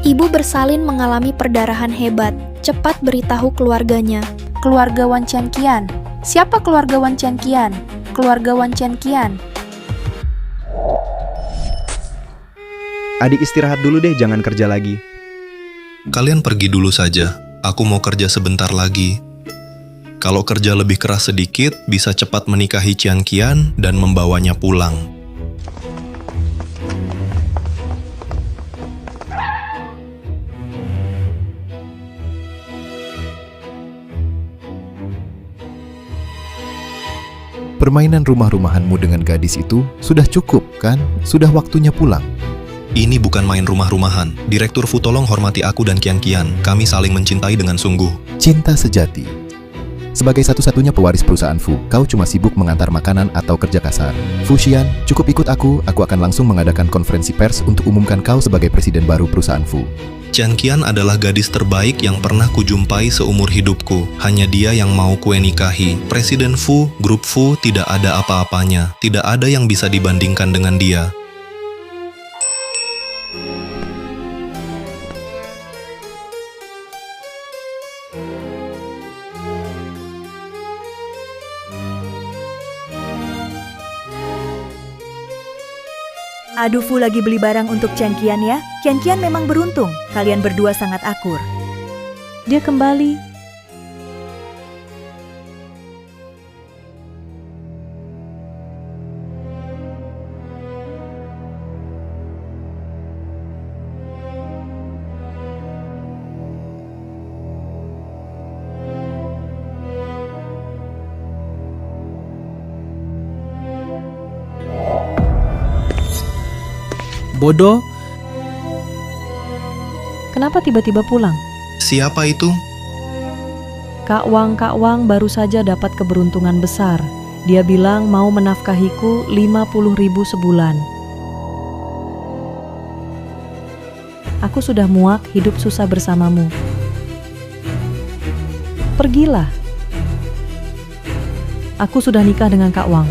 Ibu bersalin mengalami perdarahan hebat. Cepat beritahu keluarganya. Keluarga Wan Qian. Siapa keluarga Wan Qian? Keluarga Wan Qian. Adik istirahat dulu deh, jangan kerja lagi. Kalian pergi dulu saja. Aku mau kerja sebentar lagi. Kalau kerja lebih keras sedikit, bisa cepat menikahi Qian Qian dan membawanya pulang. Permainan rumah-rumahanmu dengan gadis itu sudah cukup, kan? Sudah waktunya pulang. Ini bukan main rumah-rumahan. Direktur Fu tolong hormati aku dan Qian Qian. Kami saling mencintai dengan sungguh. Cinta sejati. Sebagai satu-satunya pewaris perusahaan Fu, kau cuma sibuk mengantar makanan atau kerja kasar. Fu Xian, cukup ikut aku akan langsung mengadakan konferensi pers untuk umumkan kau sebagai presiden baru perusahaan Fu. Qian Qian adalah gadis terbaik yang pernah kujumpai seumur hidupku. Hanya dia yang mau kue nikahi. Presiden Fu, grup Fu tidak ada apa-apanya. Tidak ada yang bisa dibandingkan dengan dia. Aduh, Fu lagi beli barang untuk Qian Qian ya. Qian Qian memang beruntung. Kalian berdua sangat akur. Dia kembali. Bodoh, Kenapa tiba-tiba pulang? Siapa itu? Kak Wang baru saja dapat keberuntungan besar. Dia bilang mau menafkahiku 50.000 sebulan. Aku sudah muak hidup susah bersamamu. Pergilah. Aku sudah nikah dengan Kak Wang.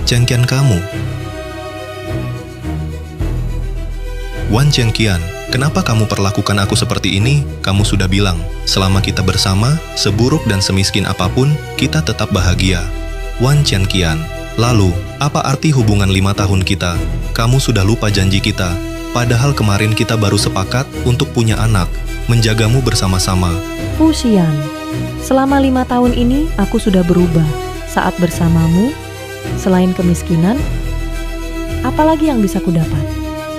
Qian Qian kamu? Wan Qian Qian, kenapa kamu perlakukan aku seperti ini? Kamu sudah bilang, selama kita bersama, seburuk dan semiskin apapun, kita tetap bahagia. Wan Qian Qian, lalu, apa arti hubungan 5 tahun kita? Kamu sudah lupa janji kita. Padahal kemarin kita baru sepakat untuk punya anak, menjagamu bersama-sama. Fu Xian, selama 5 tahun ini aku sudah berubah. Saat bersamamu, selain kemiskinan, apalagi yang bisa kudapat?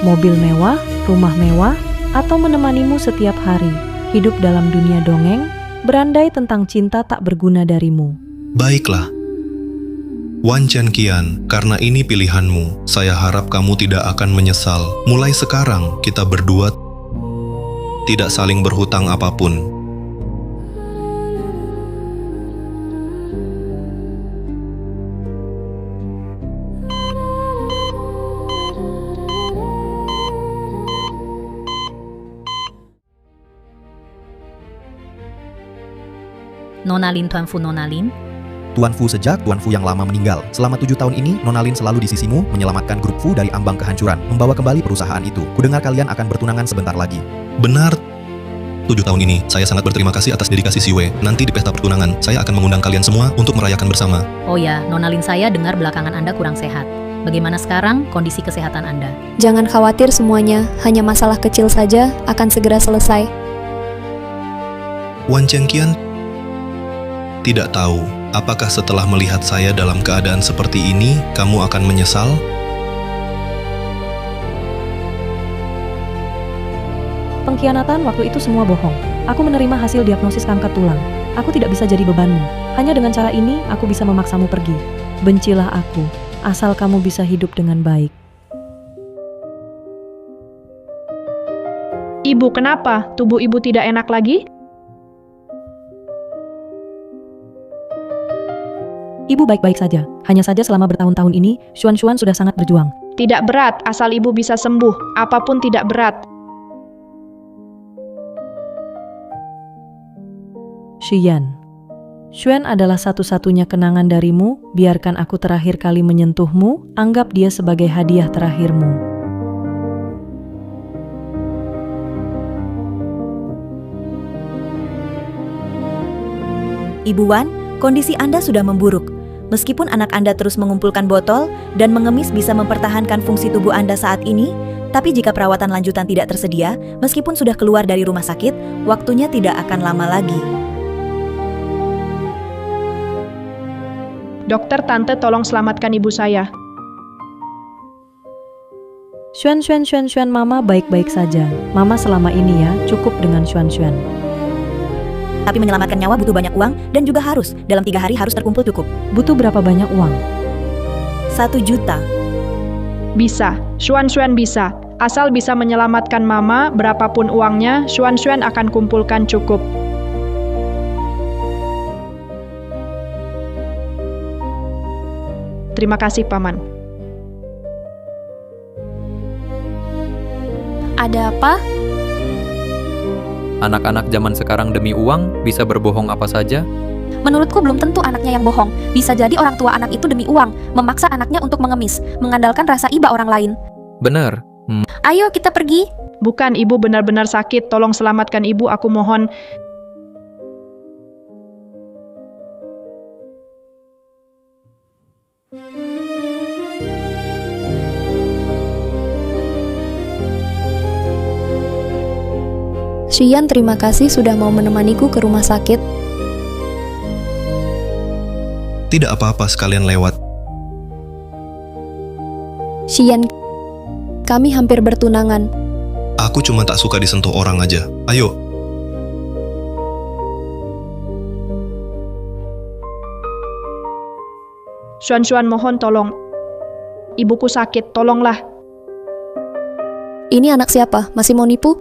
Mobil mewah, rumah mewah, atau menemanimu setiap hari, hidup dalam dunia dongeng, berandai tentang cinta tak berguna darimu. Baiklah. Wan Qian Qian, karena ini pilihanmu, saya harap kamu tidak akan menyesal. Mulai sekarang, kita berdua tidak saling berhutang apapun. Nona Lin, Tuan Fu Nona Lin. Tuan Fu sejak Tuan Fu yang lama meninggal. Selama 7 tahun ini, Nona Lin selalu di sisimu, menyelamatkan grup Fu dari ambang kehancuran, membawa kembali perusahaan itu. Kudengar kalian akan bertunangan sebentar lagi. Benar. 7 tahun ini, saya sangat berterima kasih atas dedikasi Siwe. Nanti di pesta pertunangan, saya akan mengundang kalian semua untuk merayakan bersama. Oh ya, Nona Lin, saya dengar belakangan Anda kurang sehat. Bagaimana sekarang kondisi kesehatan Anda? Jangan khawatir semuanya, hanya masalah kecil saja, akan segera selesai. Wan Qian Qian tidak tahu, apakah setelah melihat saya dalam keadaan seperti ini, kamu akan menyesal? Pengkhianatan waktu itu semua bohong. Aku menerima hasil diagnosis kanker tulang. Aku tidak bisa jadi bebanmu. Hanya dengan cara ini, aku bisa memaksamu pergi. Bencilah aku, asal kamu bisa hidup dengan baik. Ibu, kenapa? Tubuh ibu tidak enak lagi? Ibu baik-baik saja. Hanya saja selama bertahun-tahun ini, Xuan sudah sangat berjuang. Tidak berat, asal ibu bisa sembuh. Apapun tidak berat. Xuan adalah satu-satunya kenangan darimu. Biarkan aku terakhir kali menyentuhmu. Anggap dia sebagai hadiah terakhirmu. Ibu Wan, kondisi Anda sudah memburuk. Meskipun anak Anda terus mengumpulkan botol dan mengemis bisa mempertahankan fungsi tubuh Anda saat ini, tapi jika perawatan lanjutan tidak tersedia, meskipun sudah keluar dari rumah sakit, waktunya tidak akan lama lagi. Dokter, tante, tolong selamatkan ibu saya. Xuan, Mama baik-baik saja. Mama selama ini ya, cukup dengan Xuan. Tapi menyelamatkan nyawa butuh banyak uang dan juga harus, dalam 3 hari harus terkumpul cukup. Butuh berapa banyak uang? 1 juta. Bisa, Xuan bisa. Asal bisa menyelamatkan Mama, berapapun uangnya, Xuan akan kumpulkan cukup. Terima kasih, Paman. Ada apa? Anak-anak zaman sekarang demi uang bisa berbohong apa saja? Menurutku belum tentu anaknya yang bohong. Bisa jadi orang tua anak itu demi uang, memaksa anaknya untuk mengemis, mengandalkan rasa iba orang lain. Benar. Ayo kita pergi. Bukan, ibu benar-benar sakit. Tolong selamatkan ibu, aku mohon. Xian, terima kasih sudah mau menemaniku ke rumah sakit. Tidak apa-apa, sekalian lewat. Xian, kami hampir bertunangan. Aku cuma tak suka disentuh orang aja. Ayo. Xuan, mohon tolong. Ibuku sakit, tolonglah. Ini anak siapa? Masih mau nipu?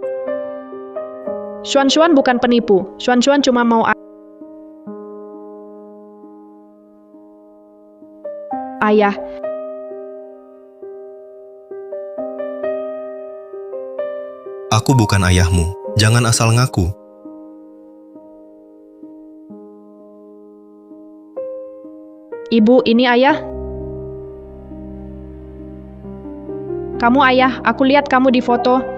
Xuan bukan penipu. Xuan cuma mau ayah. Aku bukan ayahmu. Jangan asal ngaku. Ibu, ini ayah. Kamu ayah, aku lihat kamu di foto.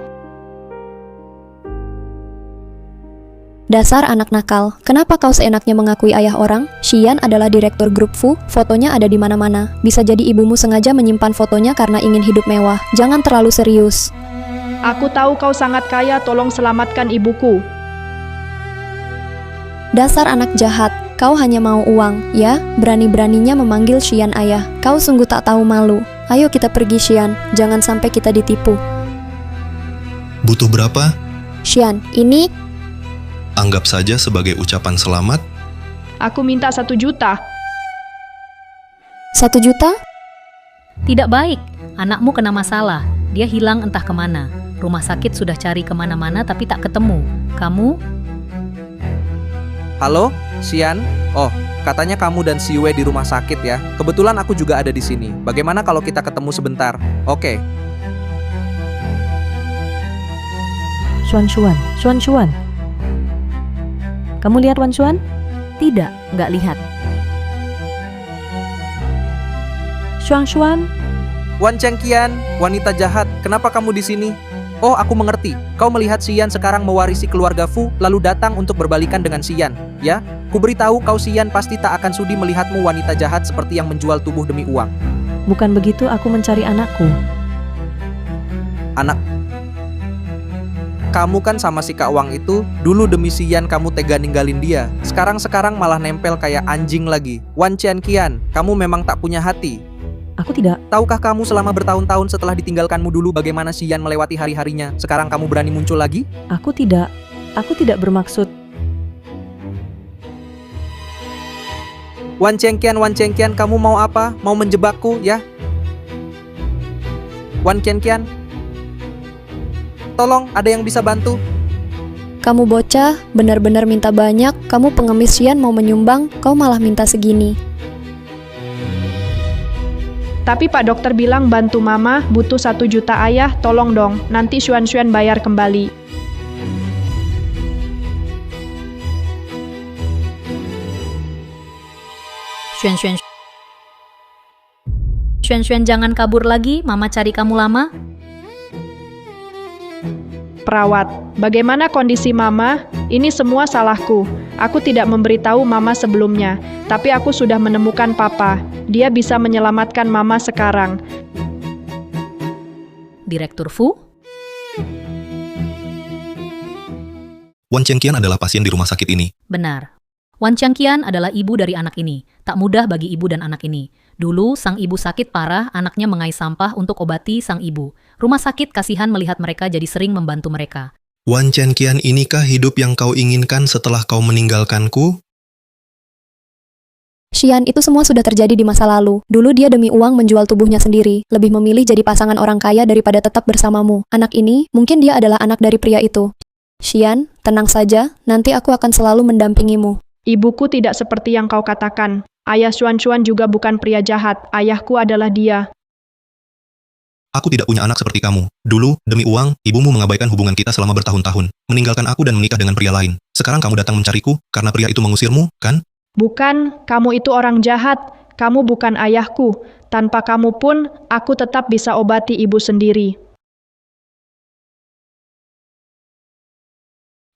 Dasar anak nakal, kenapa kau seenaknya mengakui ayah orang? Xian adalah direktur grup Fu, fotonya ada di mana-mana. Bisa jadi ibumu sengaja menyimpan fotonya karena ingin hidup mewah. Jangan terlalu serius. Aku tahu kau sangat kaya, tolong selamatkan ibuku. Dasar anak jahat, kau hanya mau uang, ya? Berani-beraninya memanggil Xian ayah. Kau sungguh tak tahu malu. Ayo kita pergi Xian, jangan sampai kita ditipu. Butuh berapa? Xian, ini... Anggap saja sebagai ucapan selamat. Aku minta 1 juta. 1 juta? Tidak baik. Anakmu kena masalah. Dia hilang entah kemana. Rumah sakit sudah cari kemana-mana tapi tak ketemu. Kamu? Halo, Xian? Oh, katanya kamu dan si Yue di rumah sakit ya. Kebetulan aku juga ada di sini. Bagaimana kalau kita ketemu sebentar? Oke. Xuan. Kamu lihat Wan Xuan? Tidak, nggak lihat. Xuan. Wan Chengqian, wanita jahat, kenapa kamu di sini? Oh, aku mengerti. Kau melihat Xian sekarang mewarisi keluarga Fu, lalu datang untuk berbalikan dengan Xian. Ya, ku beritahu kau Xian pasti tak akan sudi melihatmu wanita jahat seperti yang menjual tubuh demi uang. Bukan begitu, aku mencari anakku. Anak? Kamu kan sama si Kak Wang itu, dulu demi Xian kamu tega ninggalin dia. Sekarang malah nempel kayak anjing lagi. Wan Chengqian, kamu memang tak punya hati. Aku tidak. Tahukah kamu selama bertahun-tahun setelah ditinggalkanmu dulu bagaimana Xian melewati hari-harinya? Sekarang kamu berani muncul lagi? Aku tidak bermaksud. Wan Chengqian, kamu mau apa? Mau menjebakku, ya? Wan Chengqian, tolong, ada yang bisa bantu? Kamu bocah, benar-benar minta banyak. Kamu pengemis Xian mau menyumbang, kau malah minta segini. Tapi Pak Dokter bilang bantu Mama, butuh 1 juta ayah, tolong dong. Nanti Xuan bayar kembali. Xuan, jangan kabur lagi. Mama cari kamu lama. Perawat, bagaimana kondisi Mama? Ini semua salahku. Aku tidak memberitahu Mama sebelumnya, tapi aku sudah menemukan Papa. Dia bisa menyelamatkan Mama sekarang. Direktur Fu? Wan Chengqian adalah pasien di rumah sakit ini. Benar. Wan Changqian adalah ibu dari anak ini. Tak mudah bagi ibu dan anak ini. Dulu, sang ibu sakit parah, anaknya mengais sampah untuk obati sang ibu. Rumah sakit kasihan melihat mereka jadi sering membantu mereka. Wan Chengqian, inikah hidup yang kau inginkan setelah kau meninggalkanku? Xian, itu semua sudah terjadi di masa lalu. Dulu dia demi uang menjual tubuhnya sendiri, lebih memilih jadi pasangan orang kaya daripada tetap bersamamu. Anak ini, mungkin dia adalah anak dari pria itu. Xian, tenang saja, nanti aku akan selalu mendampingimu. Ibuku tidak seperti yang kau katakan. Ayah Xuan juga bukan pria jahat. Ayahku adalah dia. Aku tidak punya anak seperti kamu. Dulu, demi uang, ibumu mengabaikan hubungan kita selama bertahun-tahun, meninggalkan aku dan menikah dengan pria lain. Sekarang kamu datang mencariku karena pria itu mengusirmu, kan? Bukan, kamu itu orang jahat. Kamu bukan ayahku. Tanpa kamu pun, aku tetap bisa obati ibu sendiri.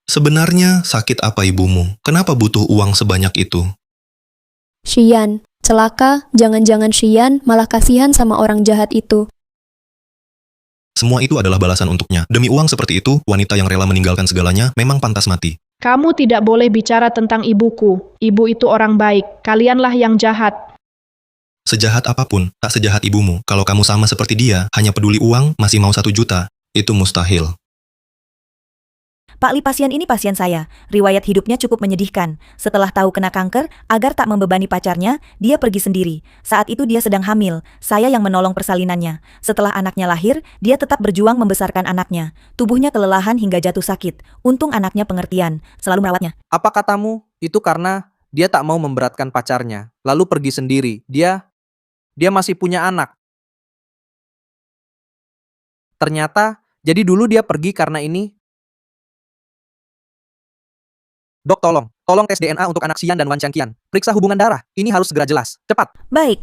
Sebenarnya, sakit apa ibumu? Kenapa butuh uang sebanyak itu? Xian, celaka, jangan-jangan Xian malah kasihan sama orang jahat itu. Semua itu adalah balasan untuknya. Demi uang seperti itu, wanita yang rela meninggalkan segalanya memang pantas mati. Kamu tidak boleh bicara tentang ibuku. Ibu itu orang baik. Kalianlah yang jahat. Sejahat apapun, tak sejahat ibumu. Kalau kamu sama seperti dia, hanya peduli uang, masih mau 1 juta, itu mustahil. Pak Li, pasien ini pasien saya. Riwayat hidupnya cukup menyedihkan. Setelah tahu kena kanker, agar tak membebani pacarnya, dia pergi sendiri. Saat itu dia sedang hamil. Saya yang menolong persalinannya. Setelah anaknya lahir, dia tetap berjuang membesarkan anaknya. Tubuhnya kelelahan hingga jatuh sakit. Untung anaknya pengertian, selalu merawatnya. Apa katamu? Itu karena dia tak mau memberatkan pacarnya, lalu pergi sendiri. Dia masih punya anak. Ternyata, jadi dulu dia pergi karena ini. Dok, tolong tes DNA untuk anak Xian dan Wan Changqian. Periksa hubungan darah. Ini harus segera jelas. Cepat. Baik.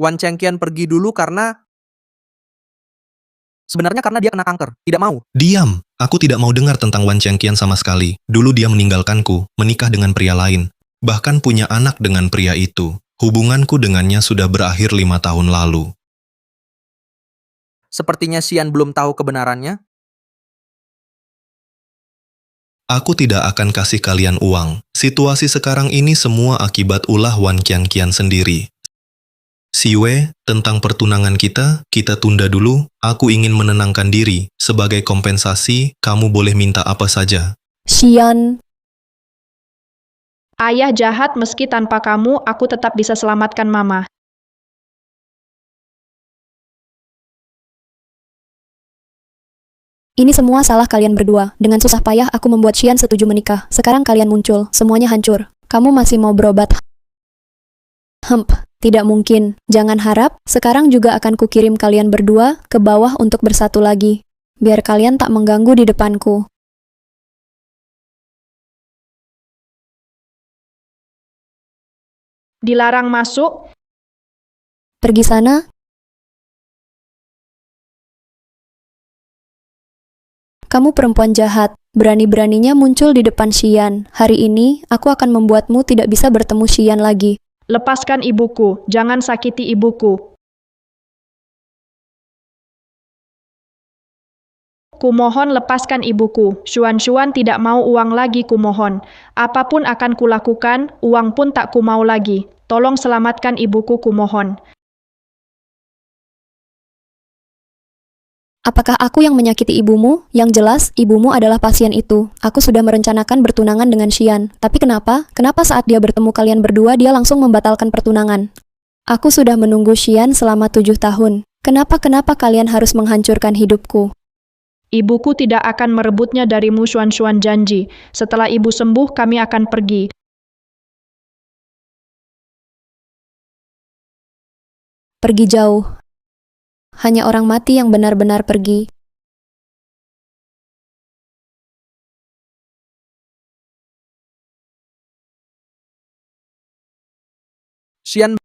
Wan Changqian pergi dulu karena sebenarnya karena dia kena kanker. Tidak mau. Diam! Aku tidak mau dengar tentang Wan Chengqian sama sekali. Dulu dia meninggalkanku, menikah dengan pria lain. Bahkan punya anak dengan pria itu. Hubunganku dengannya sudah berakhir 5 tahun lalu. Sepertinya Xian belum tahu kebenarannya. Aku tidak akan kasih kalian uang. Situasi sekarang ini semua akibat ulah Wan Changqian sendiri. Siwe, tentang pertunangan kita tunda dulu. Aku ingin menenangkan diri. Sebagai kompensasi, kamu boleh minta apa saja. Xian, Ayah jahat, meski tanpa kamu, aku tetap bisa selamatkan Mama. ini semua salah kalian berdua. Dengan susah payah aku membuat Xian setuju menikah. Sekarang kalian muncul, semuanya hancur. Kamu masih mau berobat? Tidak mungkin. Jangan harap, sekarang juga akan kukirim kalian berdua ke bawah untuk bersatu lagi. Biar kalian tak mengganggu di depanku. Dilarang masuk? Pergi sana. Kamu perempuan jahat. Berani-beraninya muncul di depan Xian. Hari ini, aku akan membuatmu tidak bisa bertemu Xian lagi. Lepaskan ibuku. Jangan sakiti ibuku. Kumohon lepaskan ibuku. Xuan tidak mau uang lagi, kumohon. Apapun akan kulakukan, uang pun tak kumau lagi. Tolong selamatkan ibuku, kumohon. Apakah aku yang menyakiti ibumu? Yang jelas, ibumu adalah pasien itu. Aku sudah merencanakan bertunangan dengan Xian. Tapi kenapa? Kenapa saat dia bertemu kalian berdua, dia langsung membatalkan pertunangan? Aku sudah menunggu Xian selama 7 tahun. Kenapa kalian harus menghancurkan hidupku? Ibuku tidak akan merebutnya darimu, Xuan janji. Setelah ibu sembuh, kami akan pergi. Pergi jauh. Hanya orang mati yang benar-benar pergi. Xian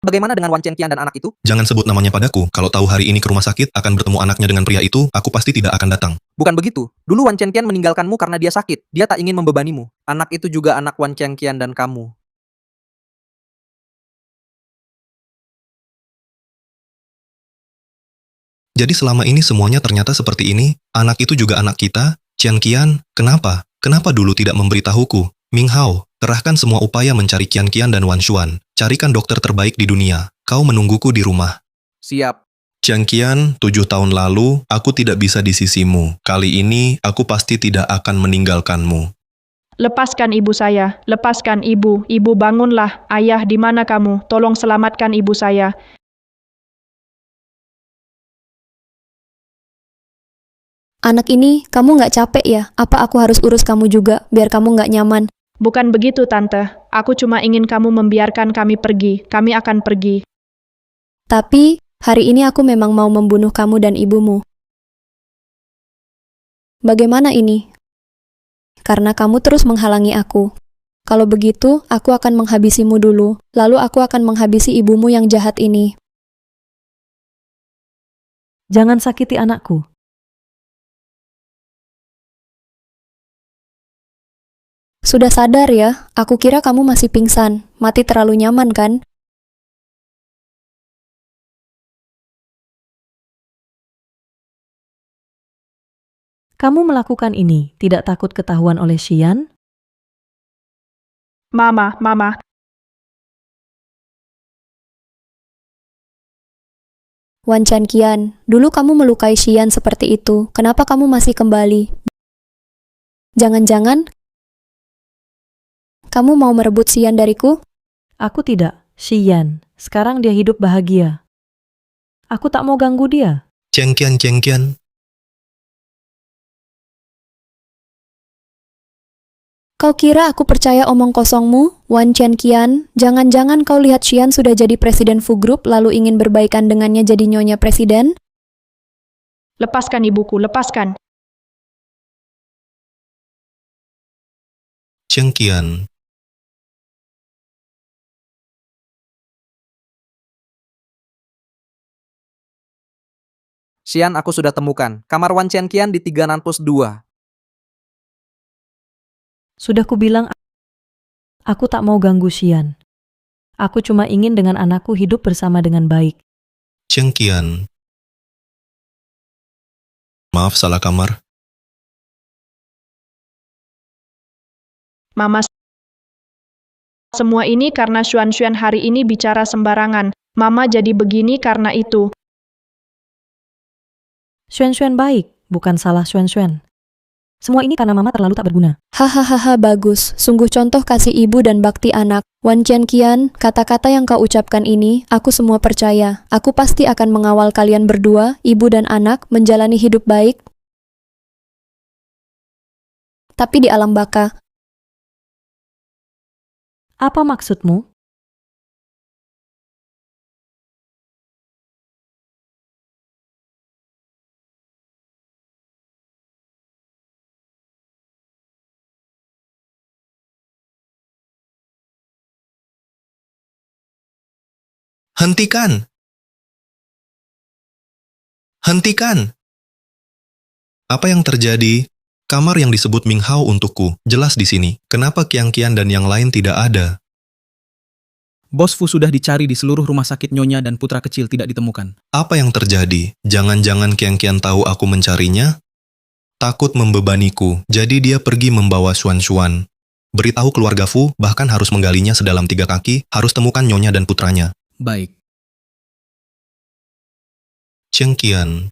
Bagaimana dengan Wan Chen Qian dan anak itu? Jangan sebut namanya padaku. Kalau tahu hari ini ke rumah sakit akan bertemu anaknya dengan pria itu, aku pasti tidak akan datang. Bukan begitu. Dulu Wan Chen Qian meninggalkanmu karena dia sakit. Dia tak ingin membebanimu. Anak itu juga anak Wan Chen Qian dan kamu. Jadi selama ini semuanya ternyata seperti ini. Anak itu juga anak kita. Qian Qian, kenapa? Kenapa dulu tidak memberitahuku? Ming Hao, kerahkan semua upaya mencari Qian Qian dan Wan Xuan. Carikan dokter terbaik di dunia. Kau menungguku di rumah. Siap. Qian Qian, 7 tahun lalu, aku tidak bisa di sisimu. Kali ini, aku pasti tidak akan meninggalkanmu. Lepaskan ibu saya, lepaskan ibu. Ibu bangunlah. Ayah, di mana kamu? Tolong selamatkan ibu saya. Anak ini, kamu nggak capek ya? Apa aku harus urus kamu juga, biar kamu nggak nyaman? Bukan begitu, Tante. Aku cuma ingin kamu membiarkan kami pergi. Kami akan pergi. Tapi, hari ini aku memang mau membunuh kamu dan ibumu. Bagaimana ini? Karena kamu terus menghalangi aku. Kalau begitu, aku akan menghabisimu dulu, lalu aku akan menghabisi ibumu yang jahat ini. Jangan sakiti anakku. Sudah sadar ya? Aku kira kamu masih pingsan. Mati terlalu nyaman kan? Kamu melakukan ini tidak takut ketahuan oleh Xian? Mama, Mama. Wan Chen Qian, dulu kamu melukai Xian seperti itu. Kenapa kamu masih kembali? Jangan-jangan kamu mau merebut Xian dariku? Aku tidak. Xian, sekarang dia hidup bahagia. Aku tak mau ganggu dia. Qian Qian, Qian Qian. Kau kira aku percaya omong kosongmu? Wan Chen Qian, jangan-jangan kau lihat Xian sudah jadi presiden Fu Group lalu ingin berbaikan dengannya jadi nyonya presiden? Lepaskan ibuku, lepaskan. Qian Qian. Xian, aku sudah temukan. Kamar Wan Chen Qian di 302. Sudah kubilang, aku tak mau ganggu Xian. Aku cuma ingin dengan anakku hidup bersama dengan baik. Qian Qian. Maaf, salah kamar. Mama, semua ini karena Xuan hari ini bicara sembarangan. Mama jadi begini karena itu. Xuan baik, bukan salah Xuan. Semua ini karena mama terlalu tak berguna. Hahaha, bagus. Sungguh contoh kasih ibu dan bakti anak. Wan Chen Qian, kata-kata yang kau ucapkan ini, aku semua percaya. Aku pasti akan mengawal kalian berdua, ibu dan anak, menjalani hidup baik. Tapi di alam baka. Apa maksudmu? Hentikan! Hentikan! Apa yang terjadi? Kamar yang disebut Ming Hao untukku, jelas di sini. Kenapa Qian Qian dan yang lain tidak ada? Bos Fu sudah dicari di seluruh rumah sakit Nyonya dan putra kecil tidak ditemukan. Apa yang terjadi? Jangan-jangan Qian Qian tahu aku mencarinya? Takut membebaniku, jadi dia pergi membawa Xuan. Beritahu keluarga Fu, bahkan harus menggalinya sedalam 3 kaki, harus temukan Nyonya dan putranya. Baik. Qian Qian.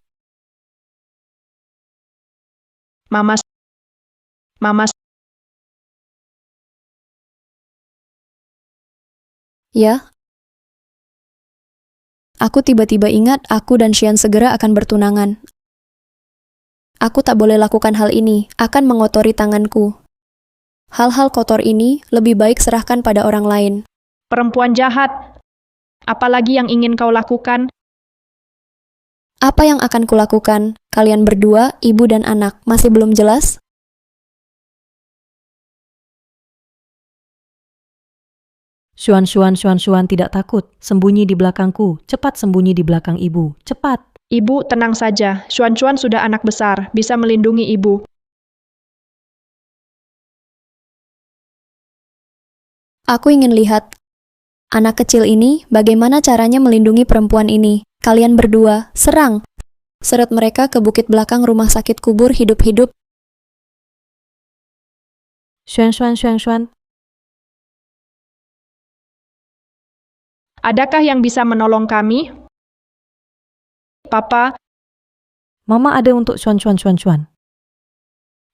Mama. Ya? Aku tiba-tiba ingat aku dan Xian segera akan bertunangan. Aku tak boleh lakukan hal ini, akan mengotori tanganku. Hal-hal kotor ini lebih baik serahkan pada orang lain. Perempuan jahat. Apalagi yang ingin kau lakukan? Apa yang akan kulakukan? Kalian berdua, ibu dan anak, masih belum jelas? Xuan tidak takut. Sembunyi di belakangku. Cepat sembunyi di belakang ibu. Cepat. Ibu, tenang saja. Xuan sudah anak besar, bisa melindungi ibu. Aku ingin lihat anak kecil ini bagaimana caranya melindungi perempuan ini. Kalian berdua, serang! Seret mereka ke bukit belakang rumah sakit kubur hidup-hidup. Xuan. Adakah yang bisa menolong kami? Papa, Mama ada untuk Xuan.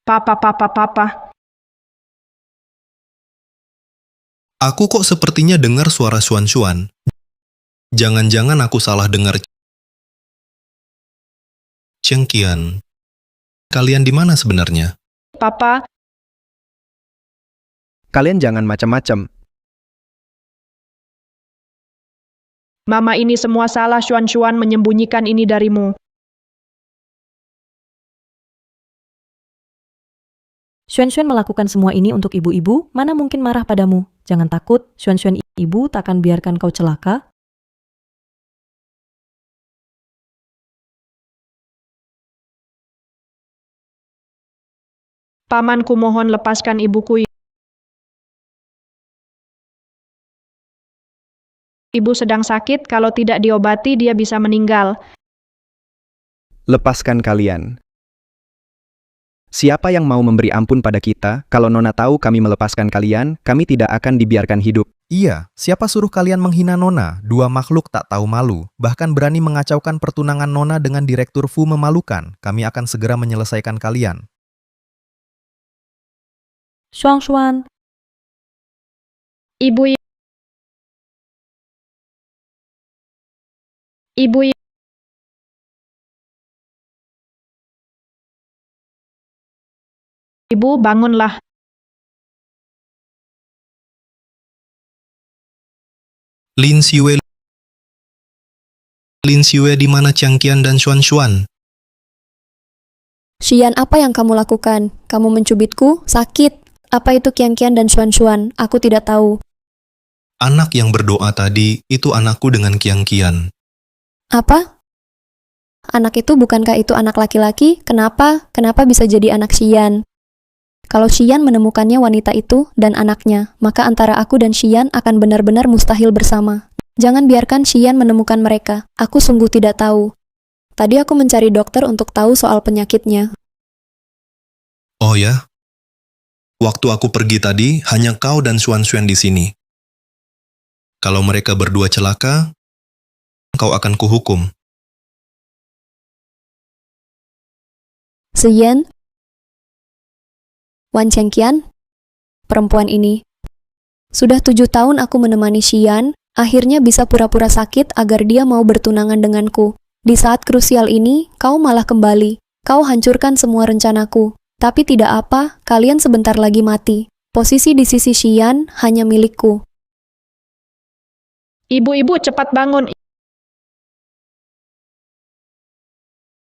Papa. Aku kok sepertinya dengar suara Xuan. Jangan-jangan aku salah dengar. Chengqian, kalian di mana sebenarnya? Papa, Kalian jangan macam-macam. Mama ini semua salah. Xuan menyembunyikan ini darimu. Xuan melakukan semua ini untuk ibu-ibu, mana mungkin marah padamu. Jangan takut, Xuan ibu takkan biarkan kau celaka. Pamanku mohon lepaskan ibuku. Ibu sedang sakit, kalau tidak diobati dia bisa meninggal. Lepaskan kalian. Siapa yang mau memberi ampun pada kita? Kalau Nona tahu kami melepaskan kalian, kami tidak akan dibiarkan hidup. Iya, siapa suruh kalian menghina Nona? Dua makhluk tak tahu malu. Bahkan berani mengacaukan pertunangan Nona dengan Direktur Fu memalukan. Kami akan segera menyelesaikan kalian. Xuan. Ibu. Ibu, bangunlah. Lin Xiue di mana Chengqian dan Xuan? Xian, apa yang kamu lakukan? Kamu mencubitku? Sakit. Apa itu Qian dan Xuan? Aku tidak tahu. Anak yang berdoa tadi, itu anakku dengan Qian. Apa? Anak itu bukankah itu anak laki-laki? Kenapa? Kenapa bisa jadi anak Xian? Kalau Xian menemukannya wanita itu dan anaknya, maka antara aku dan Xian akan benar-benar mustahil bersama. Jangan biarkan Xian menemukan mereka. Aku sungguh tidak tahu. Tadi aku mencari dokter untuk tahu soal penyakitnya. Oh ya? Waktu aku pergi tadi, hanya kau dan Xuan di sini. Kalau mereka berdua celaka, kau akan kuhukum. Xian, Wan Chengqian, perempuan ini. Sudah 7 tahun aku menemani Xian, akhirnya bisa pura-pura sakit agar dia mau bertunangan denganku. Di saat krusial ini, kau malah kembali. Kau hancurkan semua rencanaku. Tapi tidak apa, kalian sebentar lagi mati. Posisi di sisi Xian hanya milikku. Ibu, cepat bangun.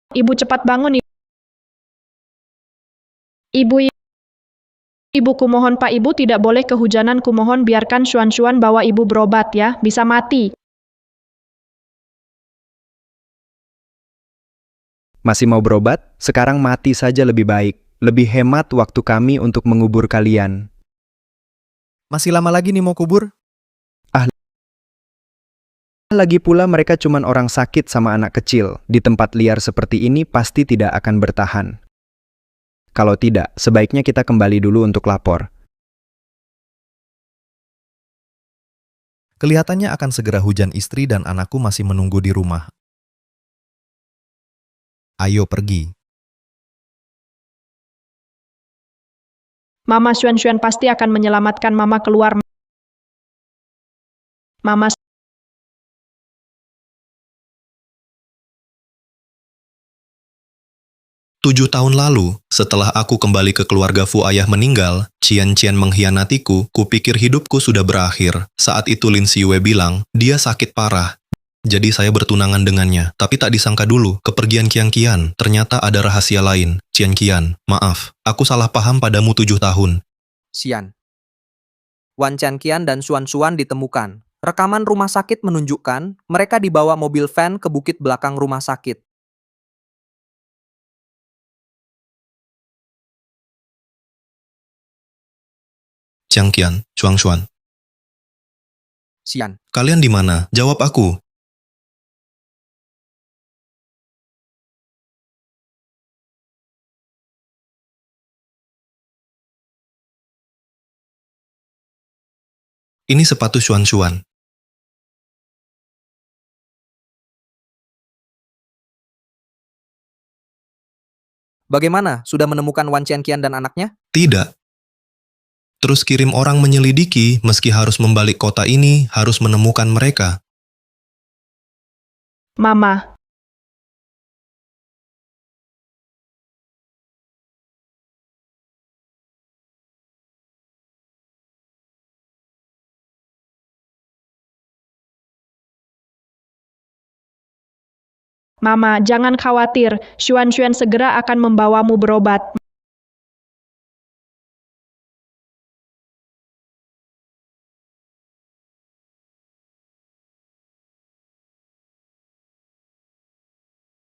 Ibu, cepat bangun. Ibu, kumohon Pak, Ibu tidak boleh kehujanan. Kumohon biarkan Xuan bawa Ibu berobat ya, bisa mati. Masih mau berobat? Sekarang mati saja lebih baik. Lebih hemat waktu kami untuk mengubur kalian. Masih lama lagi nih mau kubur? Lagi pula mereka cuman orang sakit sama anak kecil. Di tempat liar seperti ini pasti tidak akan bertahan. Kalau tidak, sebaiknya kita kembali dulu untuk lapor. Kelihatannya akan segera hujan. Istri dan anakku masih menunggu di rumah. Ayo pergi. Mama Xuan pasti akan menyelamatkan Mama keluar. Mama 7 tahun lalu, setelah aku kembali ke keluarga Fu ayah meninggal, Qian mengkhianatiku, kupikir hidupku sudah berakhir. Saat itu Lin Xiue bilang, dia sakit parah. Jadi saya bertunangan dengannya, tapi tak disangka dulu, kepergian Qian ternyata ada rahasia lain. Qian, maaf, aku salah paham padamu 7 tahun. Xian. Wan Tianqian dan Xuan Xuan ditemukan. Rekaman rumah sakit menunjukkan mereka dibawa mobil van ke bukit belakang rumah sakit. Tianqian, Xuan. Xian, Kalian di mana? Jawab aku. Ini sepatu Xuan. bagaimana? Sudah menemukan Wan Tianqian dan anaknya? Tidak. Terus kirim orang menyelidiki, meski harus membalik kota ini, harus menemukan mereka. Mama. Mama, jangan khawatir. Xuan Xuan segera akan membawamu berobat.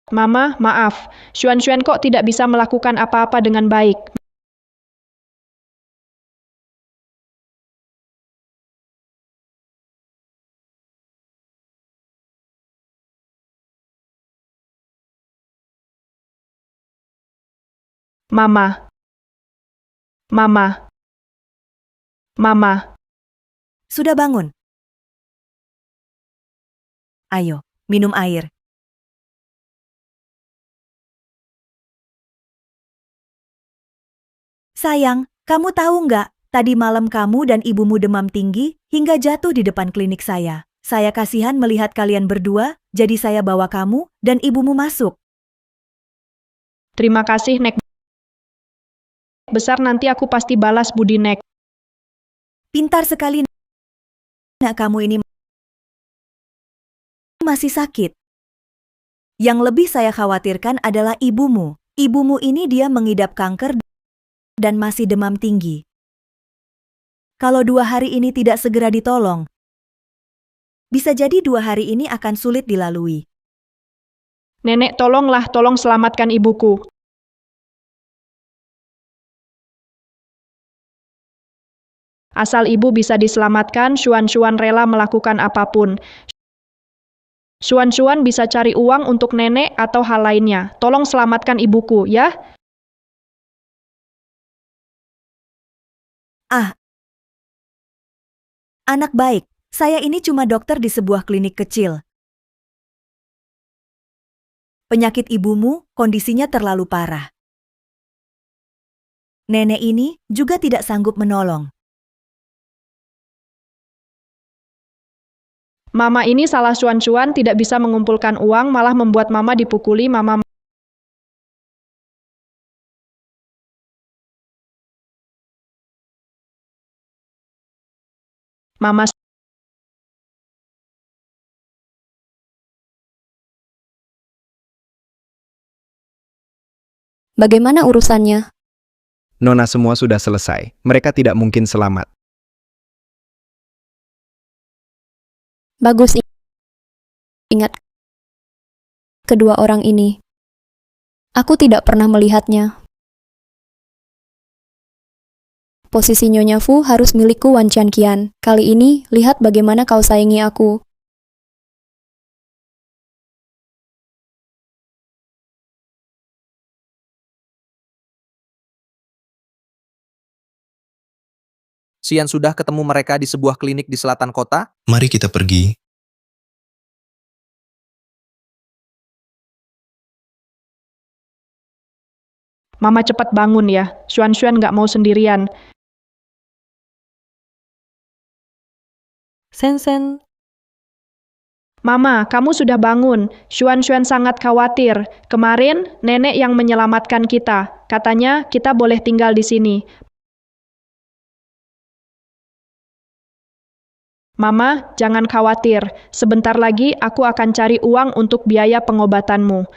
Mama, maaf. Xuan Xuan kok tidak bisa melakukan apa-apa dengan baik. Mama. Mama. Mama. Sudah bangun? Ayo, minum air. Sayang, kamu tahu nggak, tadi malam kamu dan ibumu demam tinggi hingga jatuh di depan klinik saya. Saya kasihan melihat kalian berdua, jadi saya bawa kamu dan ibumu masuk. Terima kasih, Nek. Besar nanti aku pasti balas budi, Nek. Pintar sekali, nak, kamu ini masih sakit. Yang lebih saya khawatirkan adalah ibumu. Ibumu ini dia mengidap kanker dan masih demam tinggi. Kalau 2 hari ini tidak segera ditolong, bisa jadi 2 hari ini akan sulit dilalui. Nenek, tolong selamatkan ibuku. Asal ibu bisa diselamatkan, Xuan Xuan rela melakukan apapun. Xuan Xuan bisa cari uang untuk nenek atau hal lainnya. Tolong selamatkan ibuku, ya? Anak baik, saya ini cuma dokter di sebuah klinik kecil. Penyakit ibumu, kondisinya terlalu parah. Nenek ini juga tidak sanggup menolong. Mama ini salah Xuan Xuan tidak bisa mengumpulkan uang, malah membuat Mama dipukuli. Mama. Bagaimana urusannya? Nona, semua sudah selesai. Mereka tidak mungkin selamat. Bagus. Ingat kedua orang ini. Aku tidak pernah melihatnya. Posisi Nyonya Fu harus milikku, Wan Tianqian. Kali ini, lihat bagaimana kau sayangi aku. Xian sudah ketemu mereka di sebuah klinik di selatan kota. Mari kita pergi. Mama cepat bangun ya. Xuan Xuan nggak mau sendirian. Sen. Mama, kamu sudah bangun. Xuan Xuan sangat khawatir. Kemarin, nenek yang menyelamatkan kita. Katanya, kita boleh tinggal di sini. Mama, jangan khawatir. Sebentar lagi aku akan cari uang untuk biaya pengobatanmu.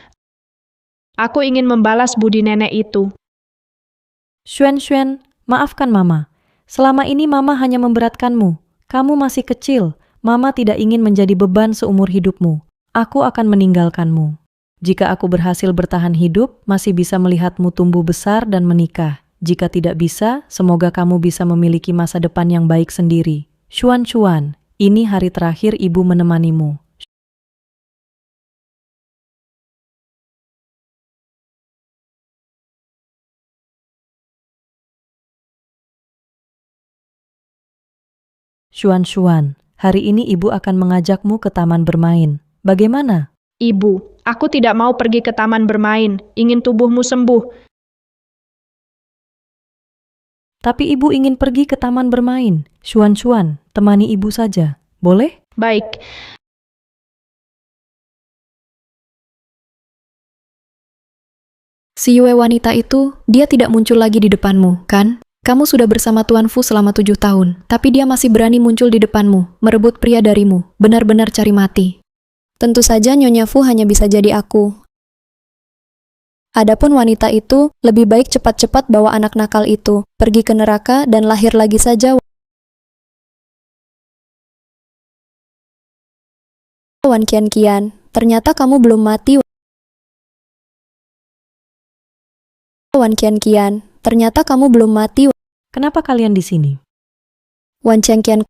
Aku ingin membalas budi nenek itu. Xuan, maafkan Mama. Selama ini Mama hanya memberatkanmu. Kamu masih kecil. Mama tidak ingin menjadi beban seumur hidupmu. Aku akan meninggalkanmu. Jika aku berhasil bertahan hidup, masih bisa melihatmu tumbuh besar dan menikah. Jika tidak bisa, semoga kamu bisa memiliki masa depan yang baik sendiri. Xuan, ini hari terakhir ibu menemanimu. Xuan, hari ini ibu akan mengajakmu ke taman bermain. Bagaimana? Ibu, aku tidak mau pergi ke taman bermain. Ingin tubuhmu sembuh. Tapi ibu ingin pergi ke taman bermain. Xuan, temani ibu saja. Boleh? Baik. Si Yue wanita itu, dia tidak muncul lagi di depanmu, kan? Kamu sudah bersama Tuan Fu selama 7 tahun, tapi dia masih berani muncul di depanmu, merebut pria darimu, benar-benar cari mati. Tentu saja Nyonya Fu hanya bisa jadi aku. Adapun wanita itu, lebih baik cepat-cepat bawa anak nakal itu, pergi ke neraka dan lahir lagi saja. Wan Qianqian, ternyata kamu belum mati. Wan Qianqian, ternyata kamu belum mati. Kenapa kalian di sini? Wan Qianqian,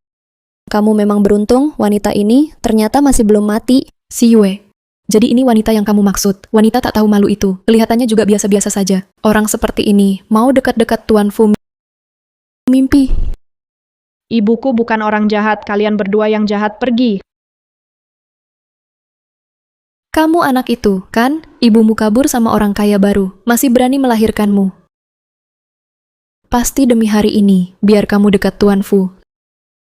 kamu memang beruntung, wanita ini ternyata masih belum mati. Si Yue. Jadi ini wanita yang kamu maksud. Wanita tak tahu malu itu. Kelihatannya juga biasa-biasa saja. Orang seperti ini, mau dekat-dekat Tuan Fu. Mimpi. Ibuku bukan orang jahat, kalian berdua yang jahat, pergi. Kamu anak itu, kan? Ibumu kabur sama orang kaya baru, masih berani melahirkanmu. Pasti demi hari ini, biar kamu dekat Tuan Fu.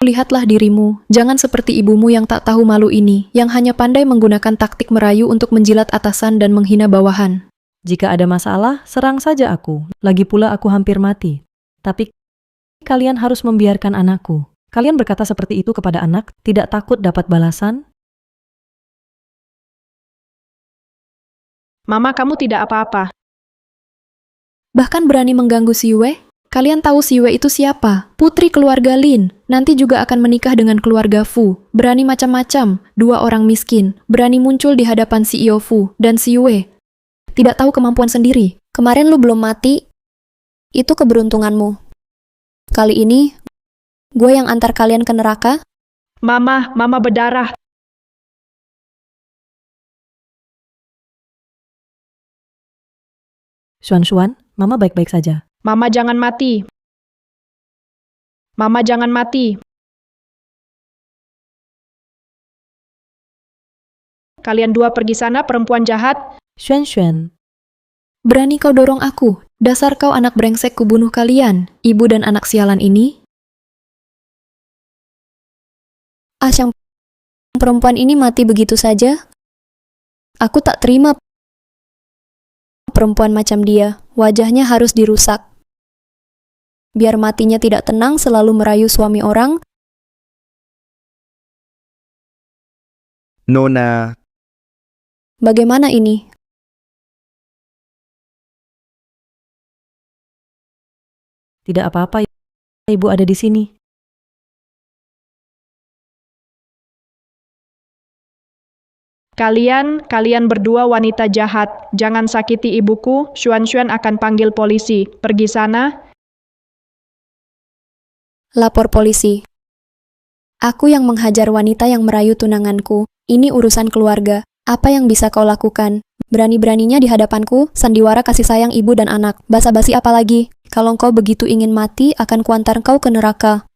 Lihatlah dirimu, jangan seperti ibumu yang tak tahu malu ini, yang hanya pandai menggunakan taktik merayu untuk menjilat atasan dan menghina bawahan. Jika ada masalah, serang saja aku. Lagi pula aku hampir mati. Tapi kalian harus membiarkan anakku. Kalian berkata seperti itu kepada anak, tidak takut dapat balasan? Mama, kamu tidak apa-apa. Bahkan berani mengganggu si Yue? Kalian tahu si Yue itu siapa? Putri keluarga Lin. Nanti juga akan menikah dengan keluarga Fu. Berani macam-macam. 2 orang miskin. Berani muncul di hadapan CEO Fu dan si Yue. Tidak tahu kemampuan sendiri. Kemarin lu belum mati. Itu keberuntunganmu. Kali ini, gue yang antar kalian ke neraka. Mama berdarah. Xuan, Mama baik-baik saja. Mama jangan mati. Mama jangan mati. Kalian 2 pergi sana, perempuan jahat. Xuan. Berani kau dorong aku. Dasar kau anak brengsek, kubunuh kalian. Ibu dan anak sialan ini. Asyang perempuan ini mati begitu saja. Aku tak terima. Perempuan macam dia, wajahnya harus dirusak. Biar matinya tidak tenang selalu merayu suami orang. Nona, Bagaimana ini? Tidak apa-apa, Ibu ada di sini. Kalian berdua wanita jahat. Jangan sakiti ibuku. Xuan akan panggil polisi. Pergi sana. Lapor polisi. Aku yang menghajar wanita yang merayu tunanganku. Ini urusan keluarga. Apa yang bisa kau lakukan? Berani-beraninya di hadapanku, sandiwara kasih sayang ibu dan anak. Basa-basi apa lagi? Kalau kau begitu ingin mati, akan kuantar kau ke neraka.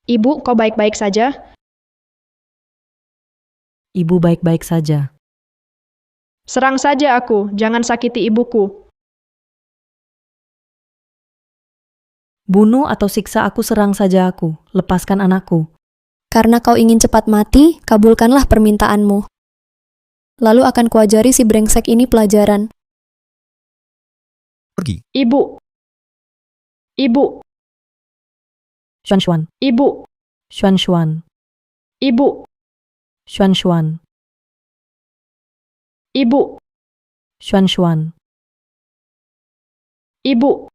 Ibu, kau baik-baik saja? Ibu baik-baik saja. Serang saja aku, jangan sakiti ibuku. Bunuh atau siksa aku, serang saja aku. Lepaskan anakku. Karena kau ingin cepat mati, kabulkanlah permintaanmu. Lalu akan kuajari si brengsek ini pelajaran. Pergi. Ibu. Xuan. Ibu. Xuan. Ibu. Xuan. Ibu, Xuan-Xuan, ibu,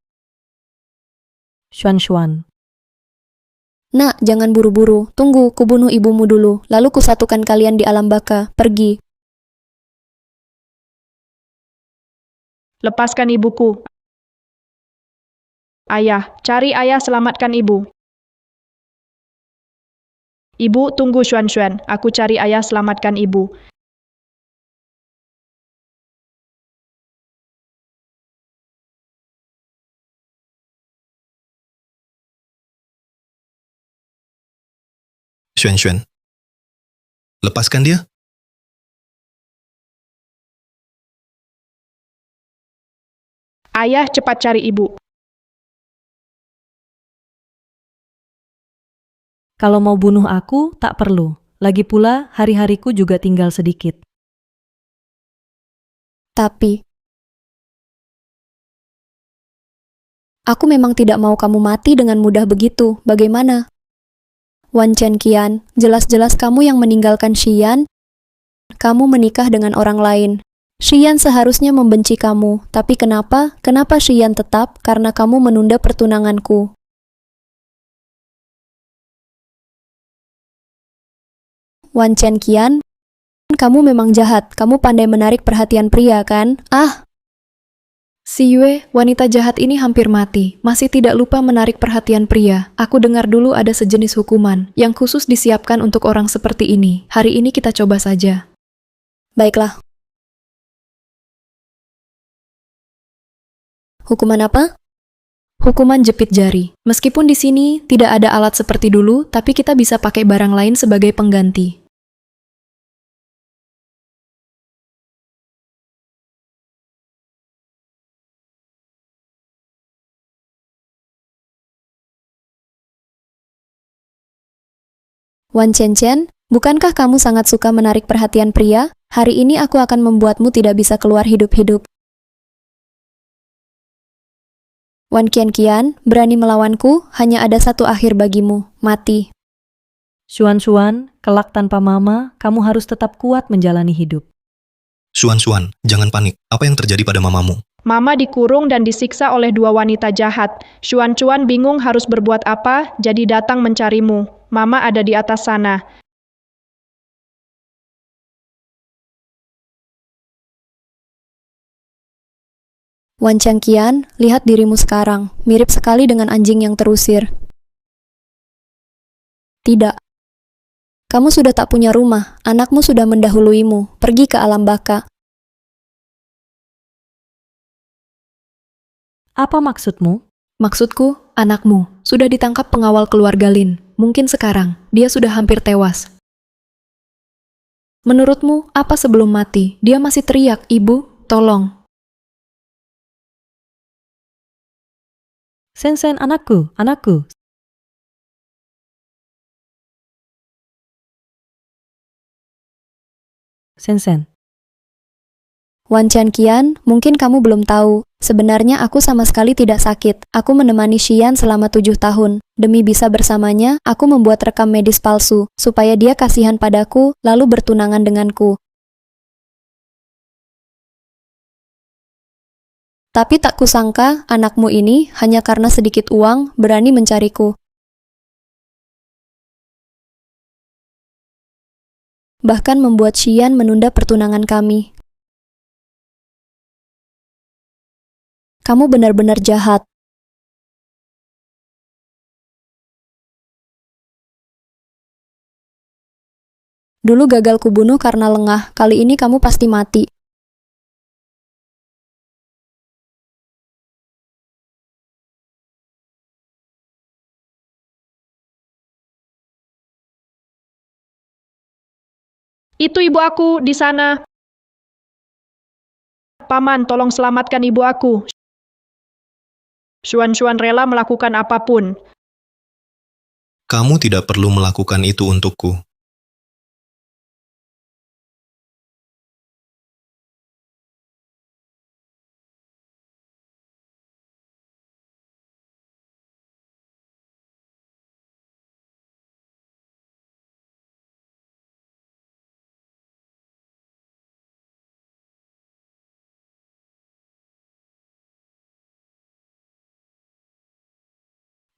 Xuan-Xuan. Nak, jangan buru-buru. Tunggu, kubunuh ibumu dulu. Lalu kusatukan kalian di alam baka. Pergi. lepaskan ibuku. Ayah, cari ayah, selamatkan ibu. Ibu, tunggu Xuan-Xuan. Aku cari ayah, selamatkan ibu. Xuan-Xuan. Lepaskan dia. Ayah, cepat cari ibu. Kalau mau bunuh aku, tak perlu. Lagi pula, hari-hariku juga tinggal sedikit. Tapi, aku memang tidak mau kamu mati dengan mudah begitu. Bagaimana? Wan Qian, jelas-jelas kamu yang meninggalkan Xian. Kamu menikah dengan orang lain. Xian seharusnya membenci kamu, tapi kenapa? Kenapa Xian tetap? Karena kamu menunda pertunanganku. Wan Qian, kamu memang jahat. Kamu pandai menarik perhatian pria, kan? Ah! Si Yue, wanita jahat ini hampir mati. Masih tidak lupa menarik perhatian pria. Aku dengar dulu ada sejenis hukuman yang khusus disiapkan untuk orang seperti ini. Hari ini kita coba saja. Baiklah. Hukuman apa? Hukuman jepit jari. Meskipun di sini tidak ada alat seperti dulu, tapi kita bisa pakai barang lain sebagai pengganti. Wan Qian, bukankah kamu sangat suka menarik perhatian pria? Hari ini aku akan membuatmu tidak bisa keluar hidup-hidup. Wan Qian, berani melawanku? Hanya ada satu akhir bagimu, mati. Xuan-Xuan, kelak tanpa mama, kamu harus tetap kuat menjalani hidup. Xuan-Xuan, jangan panik. Apa yang terjadi pada mamamu? Mama dikurung dan disiksa oleh dua wanita jahat. Xuan-Xuan bingung harus berbuat apa, jadi datang mencarimu. Mama ada di atas sana. Wan Qian, lihat dirimu sekarang. Mirip sekali dengan anjing yang terusir. Tidak. Kamu sudah tak punya rumah. Anakmu sudah mendahuluimu. Pergi ke alam baka. Apa maksudmu? Maksudku, anakmu sudah ditangkap pengawal keluarga Lin. Mungkin sekarang dia sudah hampir tewas. Menurutmu, apa sebelum mati? Dia masih teriak, "Ibu, tolong." Sen-sen, anakku, anakku. Sen-sen. Wan Qian, mungkin kamu belum tahu. Sebenarnya aku sama sekali tidak sakit. Aku menemani Xian selama 7 tahun. Demi bisa bersamanya, aku membuat rekam medis palsu, supaya dia kasihan padaku, lalu bertunangan denganku. Tapi tak kusangka, anakmu ini, hanya karena sedikit uang, berani mencariku. Bahkan membuat Xian menunda pertunangan kami. Kamu benar-benar jahat. Dulu gagal kubunuh karena lengah, kali ini kamu pasti mati. Itu ibu aku di sana. Paman, tolong selamatkan ibu aku. Xuan-Xuan rela melakukan apapun. Kamu tidak perlu melakukan itu untukku.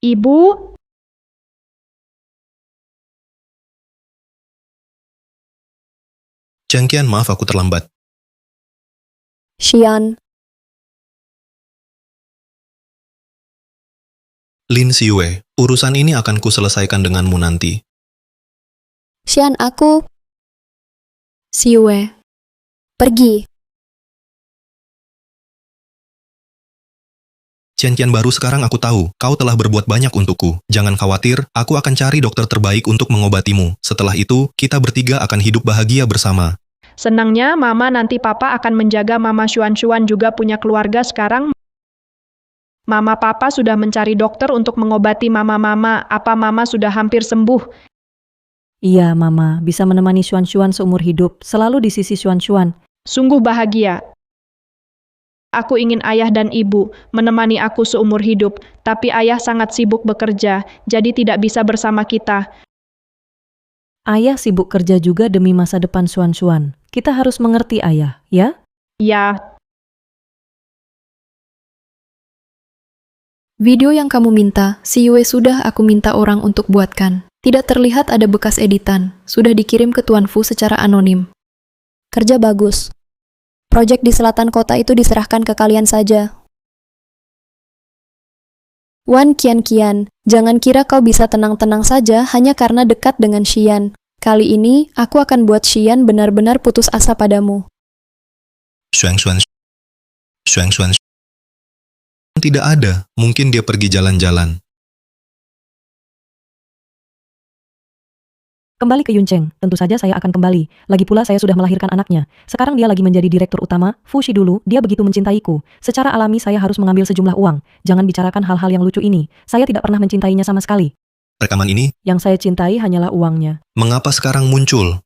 Ibu, Cheng Qian, maaf aku terlambat. Xian, Lin Xiue, urusan ini akan kuselesaikan denganmu nanti. Xian aku... Siwe. Pergi. Chen Qian, baru sekarang aku tahu, kau telah berbuat banyak untukku. Jangan khawatir, aku akan cari dokter terbaik untuk mengobatimu. Setelah itu, kita bertiga akan hidup bahagia bersama. senangnya Mama nanti Papa akan menjaga Mama Xuan juga punya keluarga sekarang. Mama Papa sudah mencari dokter untuk mengobati Mama. Apa Mama sudah hampir sembuh? Iya, Mama, bisa menemani Xuan seumur hidup, selalu di sisi Xuan. Sungguh bahagia. Aku ingin ayah dan ibu menemani aku seumur hidup, tapi ayah sangat sibuk bekerja, jadi tidak bisa bersama kita. Ayah sibuk kerja juga demi masa depan Xuan. Kita harus mengerti ayah, ya? Ya, Video yang kamu minta, Siwe sudah aku minta orang untuk buatkan. Tidak terlihat ada bekas editan, sudah dikirim ke Tuan Fu secara anonim. Kerja bagus. Proyek di selatan kota itu diserahkan ke kalian saja. Wan Qian, jangan kira kau bisa tenang-tenang saja hanya karena dekat dengan Xian. Kali ini, aku akan buat Xian benar-benar putus asa padamu. Xuan. Tidak ada, mungkin dia pergi jalan-jalan. Kembali ke Yuncheng, tentu saja saya akan kembali. Lagi pula saya sudah melahirkan anaknya. Sekarang dia lagi menjadi direktur utama. Fushi dulu, dia begitu mencintaiku. Secara alami saya harus mengambil sejumlah uang. Jangan bicarakan hal-hal yang lucu ini. Saya tidak pernah mencintainya sama sekali. Rekaman ini, Yang saya cintai hanyalah uangnya. mengapa sekarang muncul?